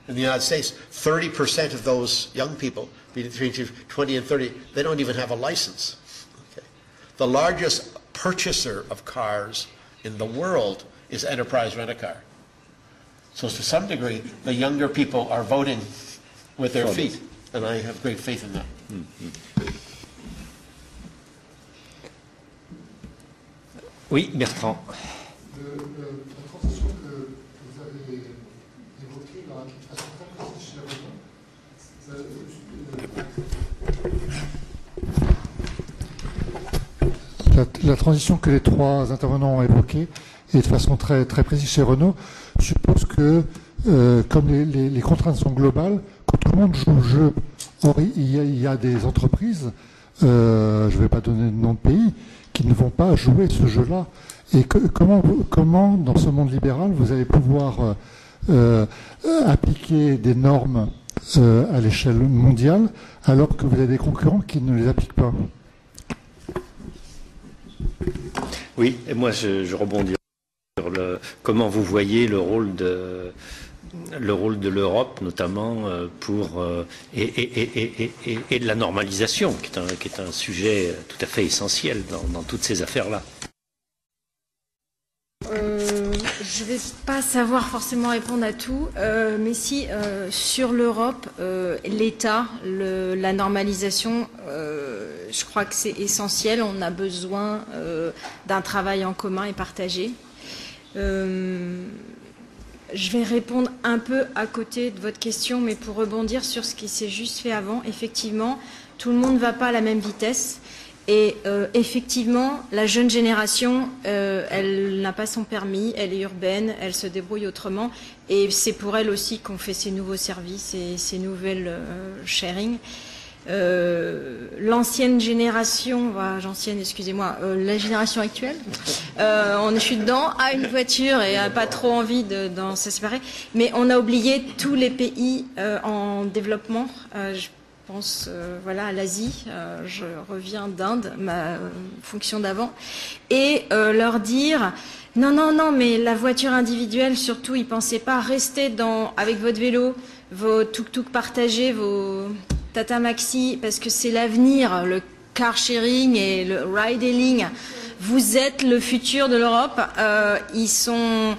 Speaker 2: In the United States, 30% of those young people between 20 and 30, they don't even have a license. Okay. The largest purchaser of cars in the world is Enterprise Rent-A-Car. So to some degree, the younger people are voting with their feet, and I have great faith in that.
Speaker 1: Oui, Bertrand.
Speaker 11: La transition que vous avez évoquée dans la transition chez la transition que les trois intervenants ont évoquée et de façon très, très précise chez Renault, je suppose que, comme les contraintes sont globales, quand tout le monde joue le jeu, or, il y a des entreprises, je ne vais pas donner de nom de pays, qui ne vont pas jouer ce jeu-là. Et comment, dans ce monde libéral, vous allez pouvoir appliquer des normes à l'échelle mondiale, alors que vous avez des concurrents qui ne les appliquent pas?
Speaker 1: Oui, et moi je rebondis sur comment vous voyez le rôle de l'Europe, notamment et de la normalisation, qui est un sujet tout à fait essentiel dans toutes ces affaires-là.
Speaker 4: Je ne vais pas savoir forcément répondre à tout, mais si sur l'Europe, l'État, la normalisation, je crois que c'est essentiel. On a besoin d'un travail en commun et partagé. Je vais répondre un peu à côté de votre question, mais pour rebondir sur ce qui s'est juste fait avant, effectivement, tout le monde ne va pas à la même vitesse. Et effectivement, la jeune génération, elle n'a pas son permis, elle est urbaine, elle se débrouille autrement. Et c'est pour elle aussi qu'on fait ces nouveaux services et ces nouvelles sharing. L'ancienne génération, excusez-moi, la génération actuelle, je suis dedans, a une voiture et a pas trop envie d'en se séparer. Mais on a oublié tous les pays en développement. Je pense voilà, à l'Asie, je reviens d'Inde, ma fonction d'avant, et leur dire non, mais la voiture individuelle, surtout, ils ne pensaient pas rester avec votre vélo, vos tuk-tuk partagés, vos Tata Maxi, parce que c'est l'avenir, le car sharing et le ride-hailing. Vous êtes le futur de l'Europe. Ils se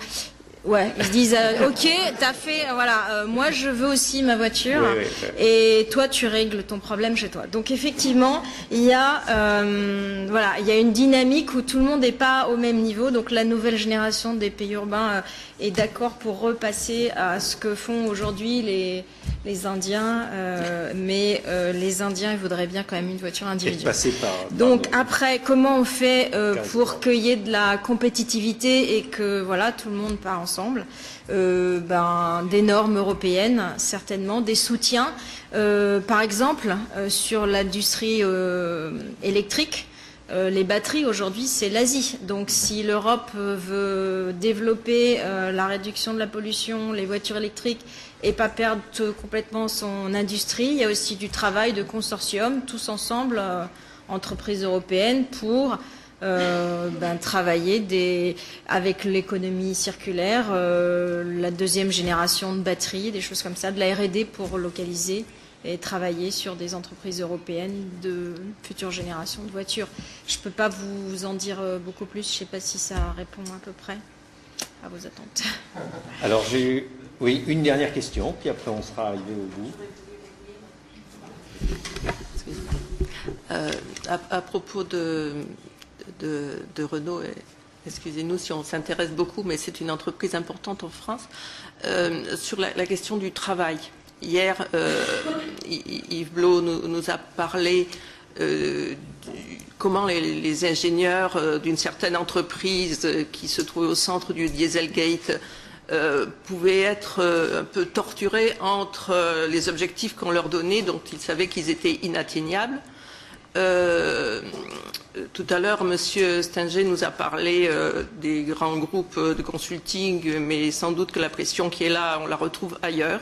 Speaker 4: disent ok, t'as fait, voilà, moi je veux aussi ma voiture, oui. Et toi tu règles ton problème chez toi. Donc effectivement, il y a une dynamique où tout le monde n'est pas au même niveau. Donc la nouvelle génération des pays urbains est d'accord pour repasser à ce que font aujourd'hui les Indiens, mais les Indiens ils voudraient bien quand même une voiture individuelle. Donc après, comment on fait pour qu'il y ait de la compétitivité et que voilà tout le monde part ensemble? Des normes européennes, certainement, des soutiens. Par exemple, sur l'industrie électrique, les batteries, aujourd'hui, c'est l'Asie. Donc, si l'Europe veut développer la réduction de la pollution, les voitures électriques, et pas perdre complètement son industrie, il y a aussi du travail de consortium, tous ensemble, entreprises européennes, pour travailler avec l'économie circulaire, la deuxième génération de batteries, des choses comme ça, de la R&D pour localiser et travailler sur des entreprises européennes de futures générations de voitures. Je ne peux pas vous en dire beaucoup plus, je ne sais pas si ça répond à peu près à vos attentes.
Speaker 1: Alors j'ai une dernière question, puis après on sera arrivé au bout.
Speaker 12: À propos de Renault, excusez-nous si on s'intéresse beaucoup, mais c'est une entreprise importante en France, sur la question du travail. Hier, Yves Blot nous a parlé comment les ingénieurs d'une certaine entreprise qui se trouvait au centre du Dieselgate pouvaient être un peu torturés entre les objectifs qu'on leur donnait, dont ils savaient qu'ils étaient inatteignables. Tout à l'heure, M. Stenger nous a parlé des grands groupes de consulting, mais sans doute que la pression qui est là, on la retrouve ailleurs.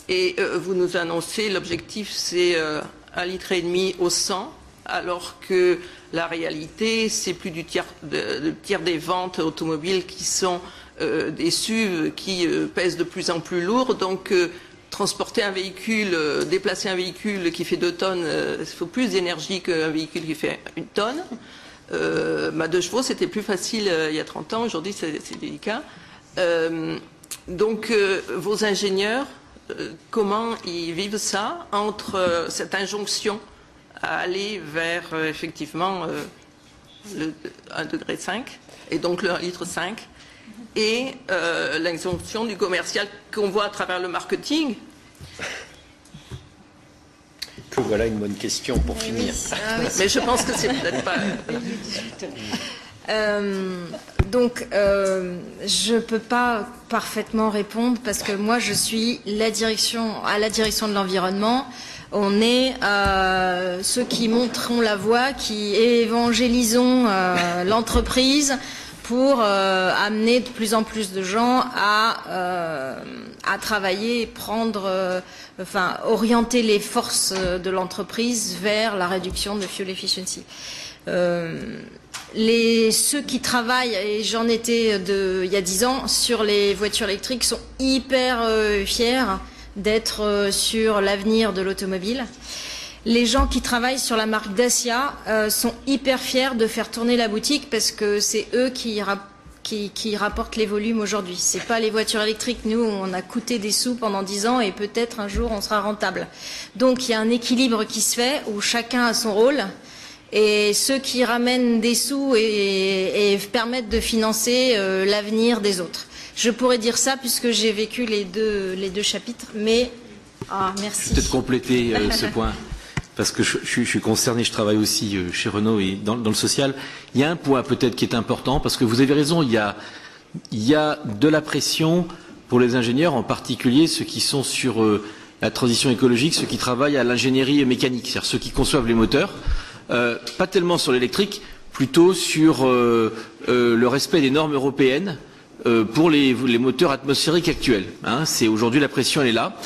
Speaker 12: Et vous nous annoncez, l'objectif c'est 1,5 litre au 100, alors que la réalité, c'est plus du tiers des ventes automobiles qui sont des SUV qui pèsent de plus en plus lourd. Donc, transporter un véhicule, déplacer un véhicule qui fait 2 tonnes, il faut plus d'énergie qu'un véhicule qui fait 1 tonne. 2 chevaux, c'était plus facile il y a 30 ans, aujourd'hui c'est délicat. Donc, vos ingénieurs, comment ils vivent ça entre cette injonction à aller vers effectivement le 1,5 degré et donc le 1,5 litre et l'injonction du commercial qu'on voit à travers le marketing?
Speaker 1: Voilà une bonne question pour finir.
Speaker 12: Oui. Mais je pense que c'est peut-être pas...
Speaker 4: Donc, je ne peux pas parfaitement répondre parce que moi, je suis à la direction de l'environnement. On est ceux qui montreront la voie, qui évangélisons l'entreprise pour amener de plus en plus de gens à travailler et orienter les forces de l'entreprise vers la réduction de fuel efficiency. Ceux qui travaillent, et j'en étais il y a 10 ans, sur les voitures électriques sont hyper fiers d'être sur l'avenir de l'automobile. Les gens qui travaillent sur la marque Dacia sont hyper fiers de faire tourner la boutique parce que c'est eux qui rapportent les volumes aujourd'hui. C'est pas les voitures électriques. Nous, on a coûté des sous pendant 10 ans et peut-être un jour on sera rentable. Donc il y a un équilibre qui se fait où chacun a son rôle. Et ceux qui ramènent des sous et permettent de financer l'avenir des autres. Je pourrais dire ça puisque j'ai vécu les deux chapitres, mais merci.
Speaker 13: Peut-être compléter ce point, parce que je suis concerné, je travaille aussi chez Renault et dans le social. Il y a un point peut-être qui est important, parce que vous avez raison, il y a de la pression pour les ingénieurs, en particulier ceux qui sont sur la transition écologique, ceux qui travaillent à l'ingénierie mécanique, c'est-à-dire ceux qui conçoivent les moteurs. Pas tellement sur l'électrique, plutôt sur le respect des normes européennes pour les moteurs atmosphériques actuels. C'est aujourd'hui la pression, elle est là.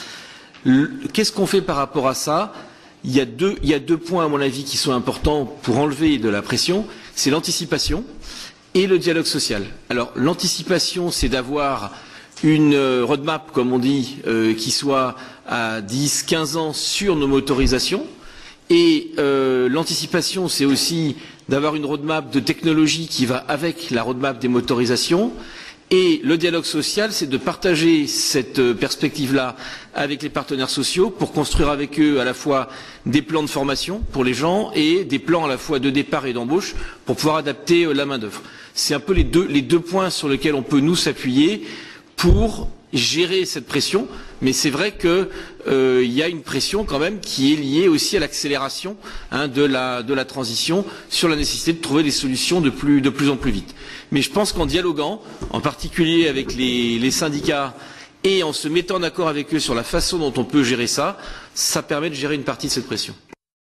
Speaker 13: Qu'est-ce qu'on fait par rapport à ça? Il y a deux points à mon avis qui sont importants pour enlever de la pression. C'est l'anticipation et le dialogue social. Alors l'anticipation, c'est d'avoir une roadmap, comme on dit, qui soit à 10, 15 ans sur nos motorisations. Et l'anticipation, c'est aussi d'avoir une roadmap de technologie qui va avec la roadmap des motorisations. Et le dialogue social, c'est de partager cette perspective-là avec les partenaires sociaux pour construire avec eux à la fois des plans de formation pour les gens et des plans à la fois de départ et d'embauche pour pouvoir adapter la main-d'œuvre. C'est un peu les deux points sur lesquels on peut nous s'appuyer pour gérer cette pression, mais c'est vrai qu'il y a une pression quand même qui est liée aussi à l'accélération de la transition sur la nécessité de trouver des solutions de plus en plus vite. Mais je pense qu'en dialoguant, en particulier avec les syndicats et en se mettant d'accord avec eux sur la façon dont on peut gérer ça, ça permet de gérer une partie de cette pression.